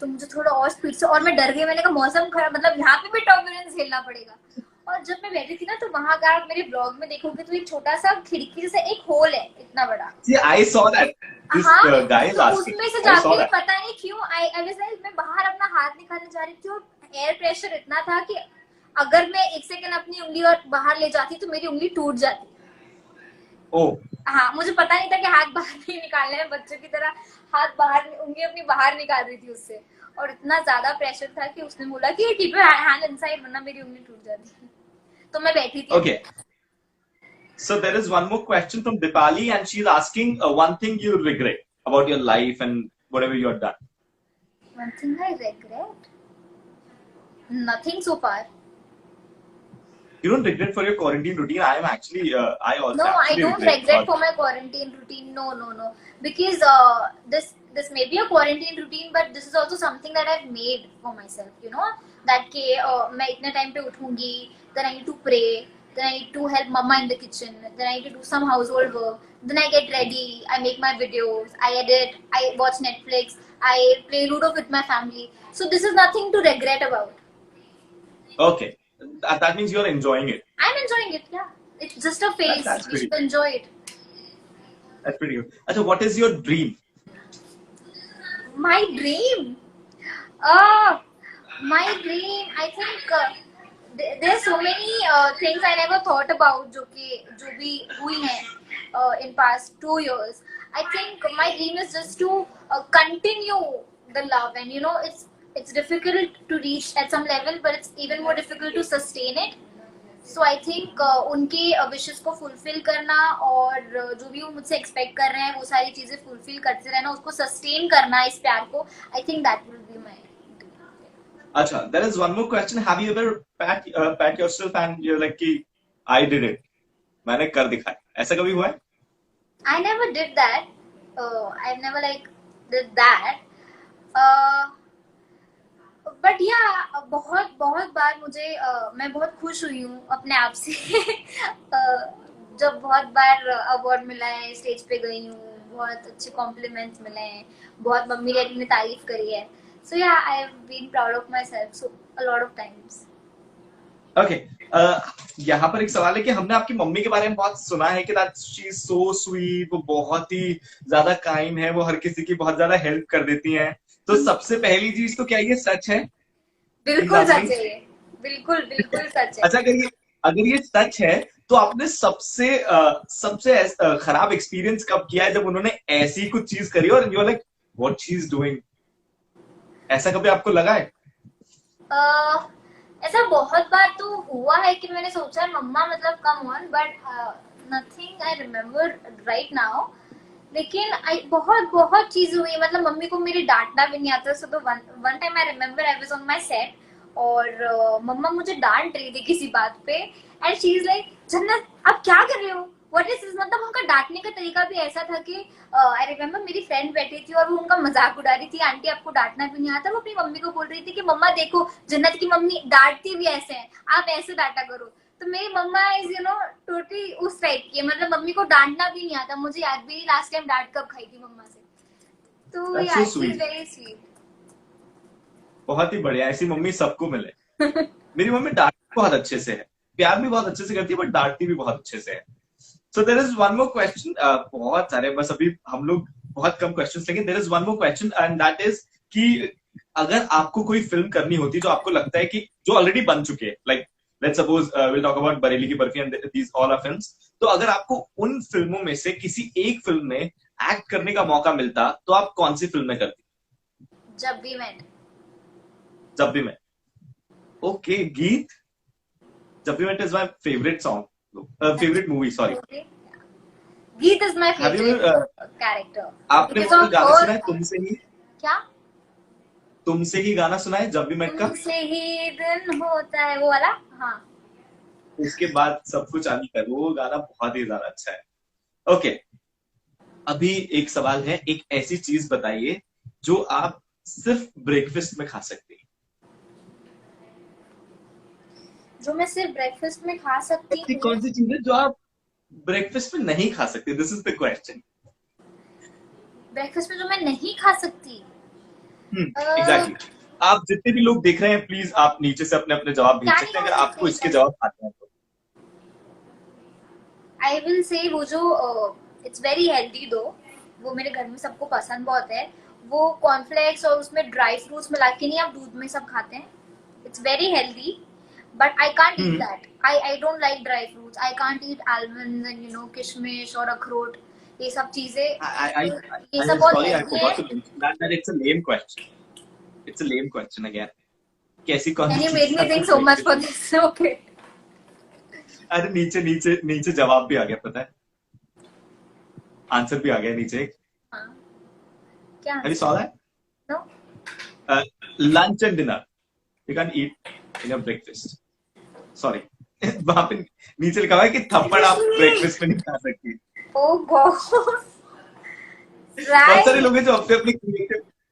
तो मुझे थोड़ा और स्पीड से, और मैं डर गई। मैंने कहा मौसम खराब, मतलब यहाँ पे भी टर्बुलेंस झेलना पड़ेगा। और जब मैं बैठी थी ना, तो वहां का आप मेरे ब्लॉग में देखोगे तो एक छोटा सा खिड़की जैसा एक होल है, इतना बड़ा। see, I saw that this हाँ, guy is तो asking. उसमें से I saw जाके that. पता नहीं क्यों आई वाज लाइक, मैं बाहर अपना हाथ निकालने जा रही थी, और एयर प्रेशर इतना था कि अगर मैं 1 सेकंड अपनी उंगली और बाहर ले जाती तो मेरी उंगली टूट जाती। Oh, हाँ, मुझे पता नहीं था कि हाथ बाहर नहीं निकालना है, बच्चों की तरह हाथ बाहर, उंगली अपनी बाहर निकाल रही थी उससे। और इतना ज्यादा प्रेशर था कि उसने बोला कि कीप योर हैंड इनसाइड, वरना मेरी उंगली टूट जाती। तो मैं बैठी थी। okay. So there is one more question from Dipali, and she's asking one thing you regret about your life and whatever you have done. One thing I regret? Nothing so far. You don't regret for your quarantine routine? I am actually, I also No, I actually don't regret regret for my quarantine routine. No. Because this may be a quarantine routine, but this is also something that I've made for myself. That मैं इतने time पे उठूंगी, then I need to pray, then I need to help mama in the kitchen, then I need to do some household work, then I get ready, I make my videos, I edit, I watch Netflix, I play Ludo with my family. So this is nothing to regret about. Okay, that means you're enjoying it. I'm enjoying it. Yeah, it's just a phase. That's We pretty should enjoy it. That's pretty good. Achha, what is your dream? My dream. My dream. I think there's so many things I never thought about जो भी हुई हैं in past 2 years. I think my dream is just to continue the love, and it's difficult to reach at some level, but it's even more difficult to sustain it. So I think उनके wishes को fulfil करना, और जो भी वो मुझसे expect कर रहे हैं वो सारी चीजें फुलफिल करते रहना, उसको सस्टेन करना, इस प्यार को। आई think that will be my. अच्छा, there is one more question. Have you ever pat yourself and you're like कि I did it, मैंने कर दिखाया, ऐसा कभी हुआ है? I never did that. I never like did that. But या बहुत बहुत बार मुझे मैं बहुत खुश हुई हूँ अपने आप से। जब बहुत बार अवार्ड मिला है, स्टेज पे गई हूँ, बहुत अच्छे कॉम्प्लीमेंट्स मिले हैं, बहुत मम्मी डैडी ने तारीफ करी है। So yeah I have been proud of my self so a lot of times. Okay, यहाँ पर एक सवाल है कि हमने आपकी मम्मी के बारे में बहुत सुना है कि that she is so sweet, वो बहुत ही ज्यादा काइंड है, वो हर किसी की बहुत ज्यादा हेल्प कर देती हैं। तो सबसे पहली चीज तो क्या ये सच है? बिल्कुल सच है ये, बिल्कुल बिल्कुल सच है। अच्छा, अगर ये सच है तो आपने सबसे खराब एक्सपीरियंस कब किया है, जब उन्होंने ऐसी कुछ चीज करी और you are like what she is doing, ऐसा कभी आपको लगा है? अह, ऐसा बहुत बार तो हुआ है कि मैंने सोचा है मम्मा मतलब come on, but nothing I remember right now. लेकिन बहुत बहुत चीजें हुई, मतलब मम्मी को मेरी डांटना भी नहीं आता। सो तो one time I remember I was on my set और मम्मा मुझे डांट रही थी किसी बात पे, एंड शी इज लाइक जन्नत आप क्या कर रहे हो, व्हाट इज दिस। मतलब उनका डांटने का तरीका भी ऐसा था कि आई रिमेम्बर मेरी फ्रेंड बैठी थी और वो उनका मजाक उड़ा रही थी, आंटी आपको डांटना भी नहीं आता। वो अपनी मम्मी को बोल रही थी कि मम्मा देखो जन्नत की मम्मी डांटती भी ऐसे है, आप ऐसे डांटा करो। तो मेरी मम्मा इज टोटली उस टाइप की है, मतलब मम्मी को डांटना भी नहीं आता। मुझे याद भी नहीं लास्ट टाइम डांट कब खाई थी मम्मा से। तो दैट्स या so she is sweet. Very sweet. बहुत ही बढ़िया, ऐसी मम्मी सबको मिले। मेरी मम्मी डांटती बहुत अच्छे से है, प्यार भी बहुत अच्छे से करती है, बट डांटती भी बहुत अच्छे से है। So there is one more question, बहुत सारे, बस अभी हम लोग बहुत कम क्वेश्चंस लेंगे। There is one more question and that is कि अगर आपको कोई फिल्म करनी होती जो आपको लगता है कि जो ऑलरेडी बन चुके हैं, like let's suppose will talk about Bareilly ki Barfi and these all are films, तो अगर आपको उन फिल्मों में से किसी एक फिल्म में एक्ट करने का मौका मिलता तो आप कौन सी फिल्म में करती? जब भी मैं जब भी मैं। ओके, गीत। जब भी मैं is my favourite song, favourite movie, sorry. Geet is my have you favourite character आपने बिकॉज वो ऑफ गाना सुना हर। है तुमसे ही? क्या? तुमसे ही गाना सुना है जब भी मैं का? तुमसे ही दिन होता है वो वाला। हाँ। उसके बाद सब कुछ आनी कर, वो गाना बहुत ही ज्यादा अच्छा है। ओके, अभी एक सवाल है, एक ऐसी चीज बताइए जो आप सिर्फ ब्रेकफास्ट में खा सकते हैं। जो मैं सिर्फ ब्रेकफास्ट में खा सकती ऐसी हूँ? कौन सी चीज है जो आप ब्रेकफास्ट में नहीं खा सकते? This is the question. Breakfast में जो मैं नहीं खा सकती? एग्जैक्टली। आप जितने भी लोग देख रहे हैं, प्लीज आप नीचे से अपने अपने जवाब क्या भेज नहीं सकते हैं खा अगर आपको सकते इसके कैसे? जवाब आते हैं तो। आई विल से वो जो इट्स वेरी हेल्दी दो, वो मेरे घर में सबको पसंद बहुत है। वो कॉर्नफ्लेक्स और उसमें ड्राई फ्रूट्स मिला के नहीं, आप दूध में सब खाते हैं। It's very healthy but I can't eat hmm that. I don't like dry fruits. I can't eat almonds and किशमिश और अखरोट, ये सब चीजें। I, I, I, ये सब I बहुत sorry, I हेल्दी forgot है। to mention that it's a lame question. It's a lame question again. कैसी कौन And सी you चीज made me खा think so सकते much हैं? for this. Okay. अरे नीचे नीचे नीचे जवाब भी आ गया, पता है, आंसर भी आ गया नीचे। हाँ, क्या Have you answer? saw that? No. Lunch and dinner. You can't eat in a breakfast. Sorry. वहां पे नीचे लिखा हुआ है कि थप्पड़ आप Seriously? ब्रेकफास्ट में नहीं खा सकती। Oh God. बहुत सारे Right. लोग हैं जो अपने अपने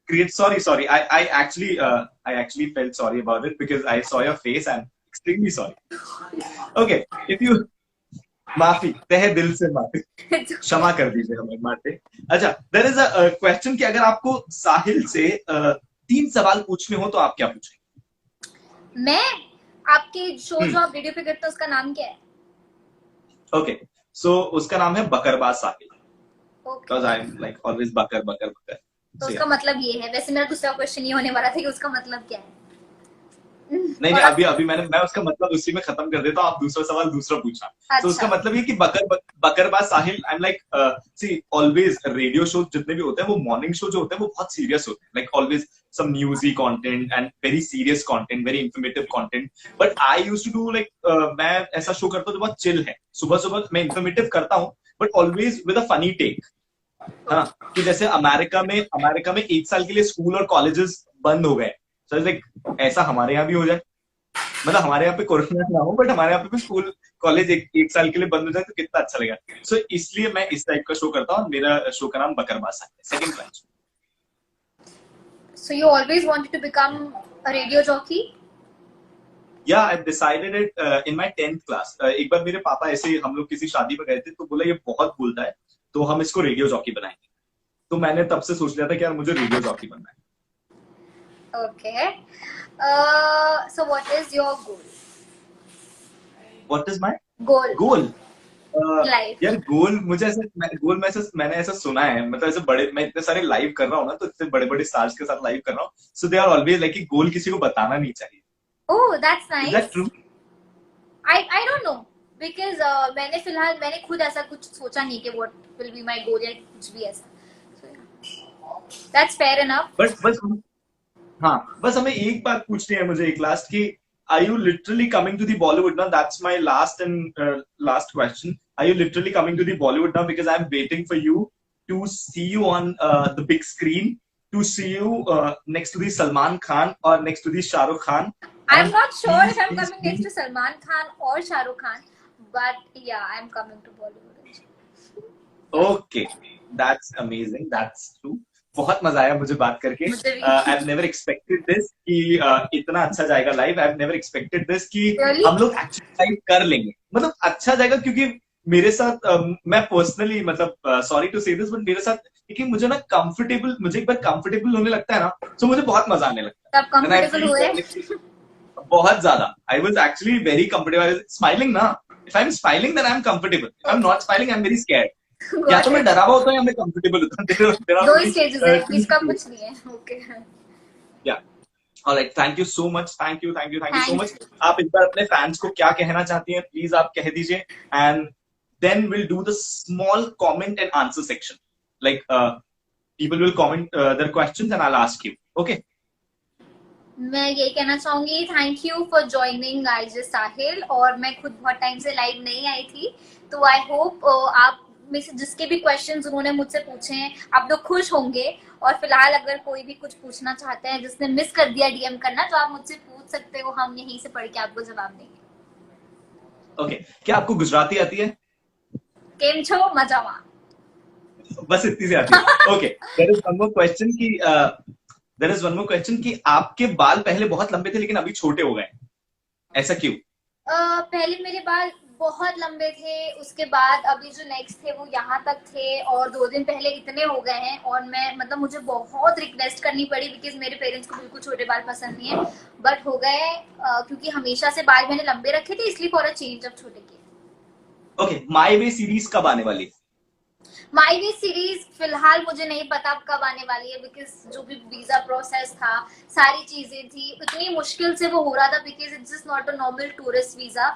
create sorry I actually felt sorry about it because I saw your face and extremely sorry. Okay, if you माफी, तहे दिल से माफी, क्षमा कर दीजिए हमें मारते। अच्छा, देयर इज अ क्वेश्चन कि अगर आपको साहिल से 3 सवाल पूछने हो तो आप क्या पूछेंगे? मैं आपके शो जो आप रेडियो पे करते हो उसका नाम क्या है? ओके, सो उसका नाम है बकरबाज Sahil, okay. Because I am like always बकर बकर बकर। तो सो उसका मतलब ये है। वैसे मेरा दूसरा क्वेश्चन ये होने वाला था कि उसका मतलब क्या है। नहीं और नहीं, आप अभी अभी मैं उसका मतलब उसी में खत्म कर देता हूँ, आप दूसरा सवाल दूसरा पूछना। तो उसका अच्छा। मतलब ये कि बकरबाज Sahil, I am like see always radio show जितने भी होते हैं वो मॉर्निंग शो जो होते हैं वो बहुत सीरियस होते हैं, like always some newsy content and very serious content, very informative content. But I used to do like, मैं ऐसा शो करता हूँ जो बहुत चिल है, सुबह सुबह मैं इंफॉर्मेटिव करता हूँ but always with a funny take, है ना। कि जैसे अमेरिका में 1 साल के लिए स्कूल और कॉलेजेस बंद हो गए, सो लाइक ऐसा हमारे यहाँ भी हो जाए, मतलब हमारे यहाँ पे कोरोना ना हो बट हमारे यहाँ पे भी स्कूल कॉलेज एक साल के लिए बंद हो जाए तो कितना अच्छा लगेगा। सो इसलिए मैं इस टाइप का शो करता हूँ, मेरा शो का नाम बकरबाज है। Second question, So you always wanted to become a radio jockey? या I decided it in my 10th class. एक बार मेरे पापा ऐसे, हम लोग किसी शादी में गए थे तो बोला ये बहुत बोलता है तो हम इसको रेडियो जॉकी बनाएंगे। तो मैंने तब से सोच लिया था कि यार मुझे रेडियो जॉकी बनना है। Okay. So what is your goal? What is my Goal. Goal? Life. यार गोल, मुझे मैंने ऐसा सुना है, मतलब ऐसे बड़े, मैं इतने सारे लाइव कर रहा हूँ ना, तो इतने बड़े बड़े स्टार्स के साथ लाइव कर रहा हूँ, सो दे आर ऑलवेज लाइक कि गोल किसी को बताना नहीं चाहिए। Oh, that's Is nice. that true? I don't know because मैंने खुद ऐसा कुछ सोचा नहीं कि what will be my goal या कुछ भी ऐसा. So yeah, that's fair enough. बस हाँ, बस हमें एक बात पूछनी है मुझे, एक लास्ट की, are you literally coming to the Bollywood now? That's my last question. Are you literally coming to the Bollywood now? Because I'm waiting for you to see you on the big screen, to see you next to the Salman Khan or next to the Shah Rukh Khan. I'm And not sure please, if I'm please, coming next please. to Salman Khan or Shah Rukh Khan, but yeah, I'm coming to Bollywood. Okay, that's amazing. That's true. बहुत मजा आया मुझे बात करके. मुझे भी. I've never expected this कि इतना अच्छा जाएगा live. I've never expected this कि Really? हम लोग एक्चुअली लाइव कर लेंगे. मतलब अच्छा जाएगा क्योंकि मेरे साथ मैं पर्सनली मतलब सॉरी टू से दिस बट मेरे साथ क्योंकि मुझे ना कंफर्टेबल, मुझे एक बार कंफर्टेबल होने लगता है ना, तो मुझे बहुत मजा आने लगता है. तब comfortable हुए? बहुत ज्यादा. I was actually very comfortable. I was smiling ना. If I'm smiling then I'm comfortable. If I'm not smiling I'm very scared. या तो मैं डरा हुआ होता हूँ या मैं कंफर्टेबल होता हूँ. दो ही स्टेजेस है, इसका कुछ नहीं है. ओके. या alright, thank you so much. Thank you so much. Thanks. आप एक बार अपने फैंस को क्या कहना चाहती हैं प्लीज आप कह दीजिए, and then will do the small comment and answer section. Like people will comment their questions and I will ask you. Okay. मैं यही कहना चाहूंगी, thank you for joining RJ Sahil. और मैं खुद बहुत टाइम से लाइव नहीं आई थी, तो आई होप आप में से जिसके भी क्वेश्चंस उन्होंने मुझसे पूछे हैं आप लोग खुश होंगे. और फिलहाल अगर कोई भी कुछ पूछना चाहते हैं जिसने मिस कर दिया डीएम करना, तो आप मुझसे पूछ सकते हो, हम यहीं से पढ़ के आपको जवाब देंगे. ओके, क्या आपको गुजराती आती है? केम छो मजामा. बस इतनी सी आती है. Okay, there is one more question कि कि आपके बाल पहले बहुत लंबे थे लेकिन अभी छोटे हो गए, ऐसा क्यों? पहले मेरे बाल बहुत लंबे थे, उसके बाद अभी जो नेक्स्ट थे वो यहाँ तक थे, और 2 दिन पहले इतने हो गए हैं. और मैं मतलब मुझे बहुत रिक्वेस्ट करनी पड़ी बिकॉज मेरे पेरेंट्स को बिल्कुल छोटे बाल पसंद नहीं है, बट हो गए क्योंकि हमेशा से बाल मैंने लंबे रखे थे, इसलिए फॉर अ चेंज अब छोटे किए. ओके, माय वे सीरीज कब आने वाली है? माई वे सीरीज फिलहाल मुझे नहीं पता अब कब आने वाली है, बिकॉज जो भी वीजा प्रोसेस था, सारी चीजें थी, इतनी मुश्किल से वो हो रहा था because it's just not a normal tourist visa,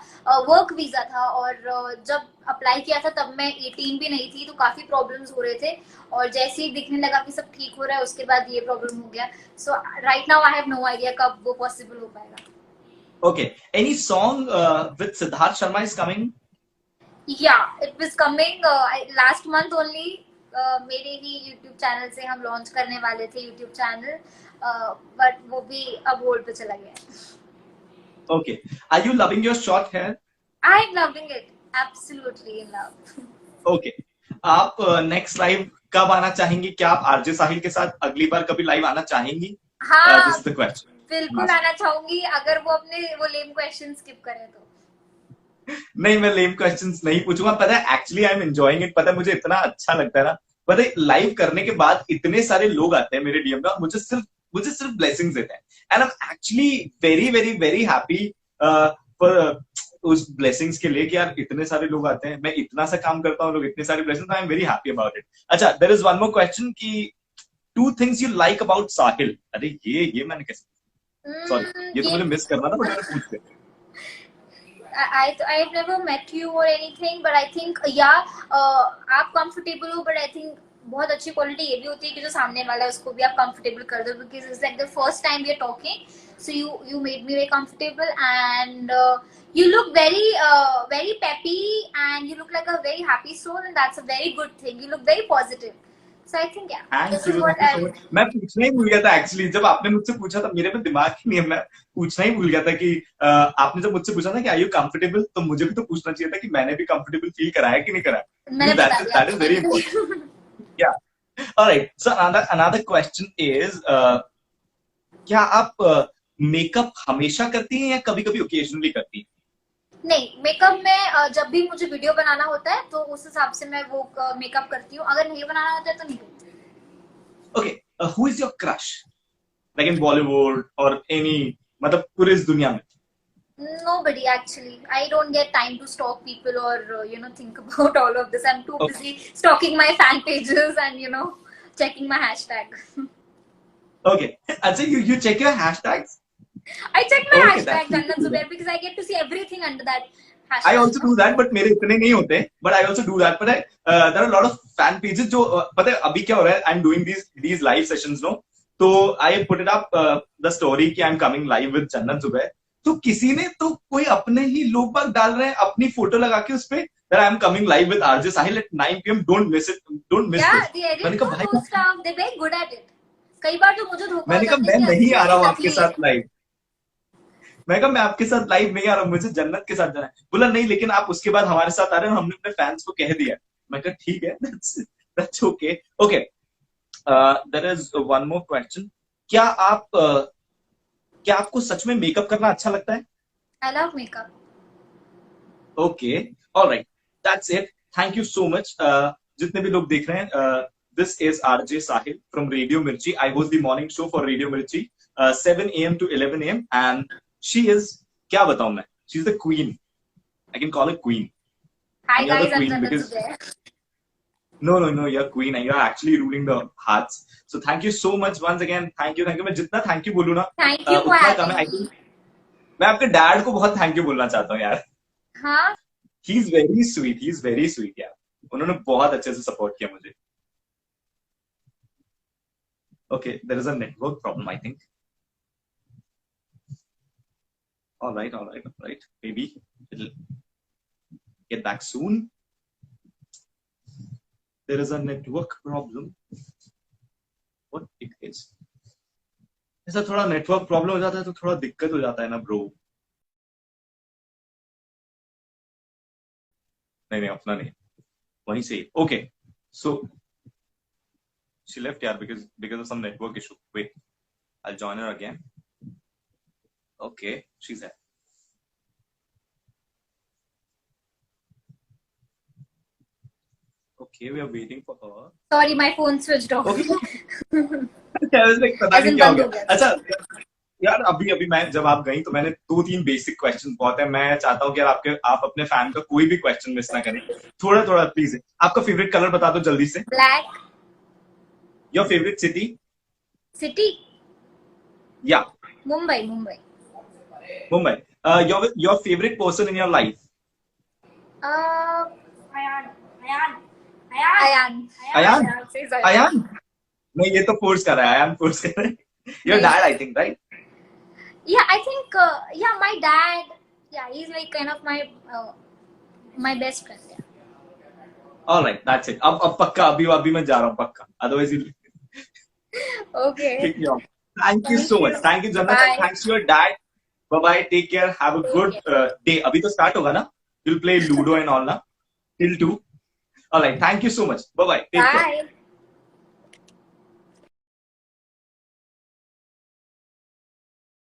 work visa था. और जब अप्लाई किया था तब मैं 18 भी नहीं थी, तो काफी प्रॉब्लम्स हो रहे थे. और जैसे ही दिखने लगा कि सब ठीक हो रहा है, उसके बाद ये प्रॉब्लम हो गया. So right now I have no idea कब वो पॉसिबल हो पाएगा. Okay, any song with Siddharth Sharma is coming? Yeah, it was coming last month only. मेरे ही YouTube चैनल से हम लॉन्च करने वाले थे YouTube चैनल, बट वो भी अब होल्ड पे चला गया. Okay, are you loving your short hair? I'm loving it, absolutely in love. Okay, आप नेक्स्ट लाइव कब आना चाहेंगी? क्या आप आरजे साहिल के साथ अगली बार कभी लाइव आना चाहेंगी? हाँ, दिस इज द क्वेश्चन. बिल्कुल आना चाहूंगी, अगर वो अपने वो लेम क्वेश्चन स्किप करें तो. नहीं, मैं लेम क्वेश्चंस नहीं पूछूंगा. पता है actually I am enjoying it. पता है मुझे इतना अच्छा लगता है ना. पता है लाइव करने के बाद इतने सारे लोग आते हैं मेरे डीएम में और मुझे सिर्फ ब्लेसिंग्स देते हैं, and I am actually very very very happy for उस ब्लेसिंग्स के लिए कि यार इतने सारे लोग आते हैं, मैं इतना सा काम करता हूँ, लोग इतने सारे blessings, I am very happy about it. अच्छा, there is one more question कि 2 things you like about Sahil. अरे ये मैंने कैसे, सॉरी ये तो मुझे मिस करना था बट मैंने पूछ लिया. I've never met you or anything, but I think आप comfortable हो, but I think बहुत अच्छी क्वालिटी ये भी होती है कि जो सामने वाला है उसको भी आप कंफर्टेबल कर दो, because it's like the first time we are talking, so you made me very comfortable, and you look very peppy, and you look like a very happy soul, and that's a very good thing. You look very positive. So I think this is what I. मैं पूछना ही भूल गया था actually. जब आपने मुझसे पूछा था मेरे पे दिमाग ही नहीं है, मैं पूछना ही भूल गया था कि आपने जब मुझसे पूछा था कि आर यू कंफर्टेबल, तो मुझे भी तो पूछना चाहिए था कि मैंने भी कंफर्टेबल फील करा है कि नहीं करा. That is very important. Yeah alright, so another question is क्या आप मेकअप हमेशा करती हैं या कभी-कभी ओकेजनली करती हैं? नहीं, मेकअप में जब भी मुझे वीडियो बनाना होता है तो उस हिसाब से मैं वो मेकअप करती हूँ, अगर नहीं बनाना होता है तो नहीं करती. Okay, who is your crush like in Bollywood और एनी, मतलब पूरी इस दुनिया में? Nobody actually. I don't get time to stalk people or think about all of this. I'm too busy stalking my fan pages and checking my hashtag. Okay, अच्छा, you check your hashtags? I check my Okay, hashtag that's Jannat cool. Zubair because I get to see everything under that I hashtag. also do that, but मेरे इतने नहीं होते. But I also do that. But there are a lot of fan pages जो पता है अभी क्या हो रहा है? I'm doing these live sessions, no? तो I put it up the story कि I'm coming live with Jannat Zubair. तो किसी ने तो कोई अपने ही लोग बाग डाल रहे हैं अपनी फोटो लगा के उसपे that I'm coming live with RJ Sahil at 9 p.m. Don't miss it. Don't miss Yeah, this. the मैंने edit कहा और भाई वो stuff, they're very good at it. कई बार तो मुझे धोखा हो मैंने कहा जाता मैं है कि नहीं आ अंजलि रहा हूँ पतली आपके है. साथ लाइव. मैं कहा मैं आपके साथ लाइव नहीं आ रहा हूँ मुझे जन्नत के साथ जाना है. बोला नहीं लेकिन आप उसके बाद हमारे साथ आ रहे हो हमने अपने फैंस को कह दिया. मैं कहा ठीक है that's okay. Okay. There is one more question. क्या आप क्या आपको सच में मेकअप करना अच्छा लगता है? I love makeup. Okay. All right. That's it. Thank you so much. जितने भी लोग देख रहे हैं this is RJ Sahil from Radio Mirchi. I host the morning show for Radio Mirchi 7 a.m. to 11 a.m. and she is क्या बताऊं मैं? She's the queen. I can call her queen. Hi And you're guys, the I'm queen Jannat because Zubair. no, you're queen and you're actually ruling the hearts. So thank you so much once again. Thank you. मैं जितना thank you बोलूँ ना Thank you for उतना कम है. I having me. think मैं आपके dad को बहुत थैंक यू बोलना चाहता हूँ यार. हाँ, He's very sweet. He's very sweet यार. उन्होंने बहुत अच्छे से सपोर्ट किया मुझे. Okay, there is a network problem, I think. All right. Maybe it'll get back soon. There is a network problem. What it is? ऐसा थोड़ा नेटवर्क प्रॉब्लम हो जाता है तो थोड़ा दिक्कत हो जाता है ना ब्रो. नहीं अपना नहीं वहीं से. Okay, so she left यार because of some network issue. Wait, I'll join her again. Okay, she's there. Okay, we are waiting for her. sorry, my phone switched off. Okay. I was like, पता As नहीं in क्या हो बंद हो गया. गया. अच्छा यार अभी मैं जब आप गई तो मैंने 2-3 बेसिक क्वेश्चन बहुत है. मैं चाहता हूँ कि यार आप अपने फैन का कोई भी क्वेश्चन मिस ना करें. थोड़ा प्लीज. आपका फेवरेट कलर बता दो जल्दी से. Black. Your favourite city. City. या Mumbai. Mumbai. Your favourite person in your life. Ayan. Ayan. Says Ayan. Ayan नहीं ये तो फोर्स कर रहा है. अयान फोर्स कर रहा है. Your dad I think right. Yeah, I think my dad. Yeah, he's like kind of my best friend. Yeah. All right, that's it. अब पक्का अभी मैं जा रहा हूँ पक्का. Otherwise you Okay. kick me off. Thank you so much. Thank you Jannat. Bye. Thanks to your dad. Bye bye. Take care. Have a good day. अभी तो start होगा ना. We'll play Ludo and all ना till 2. All right. Thank you so much. Bye bye. Take care. Bye.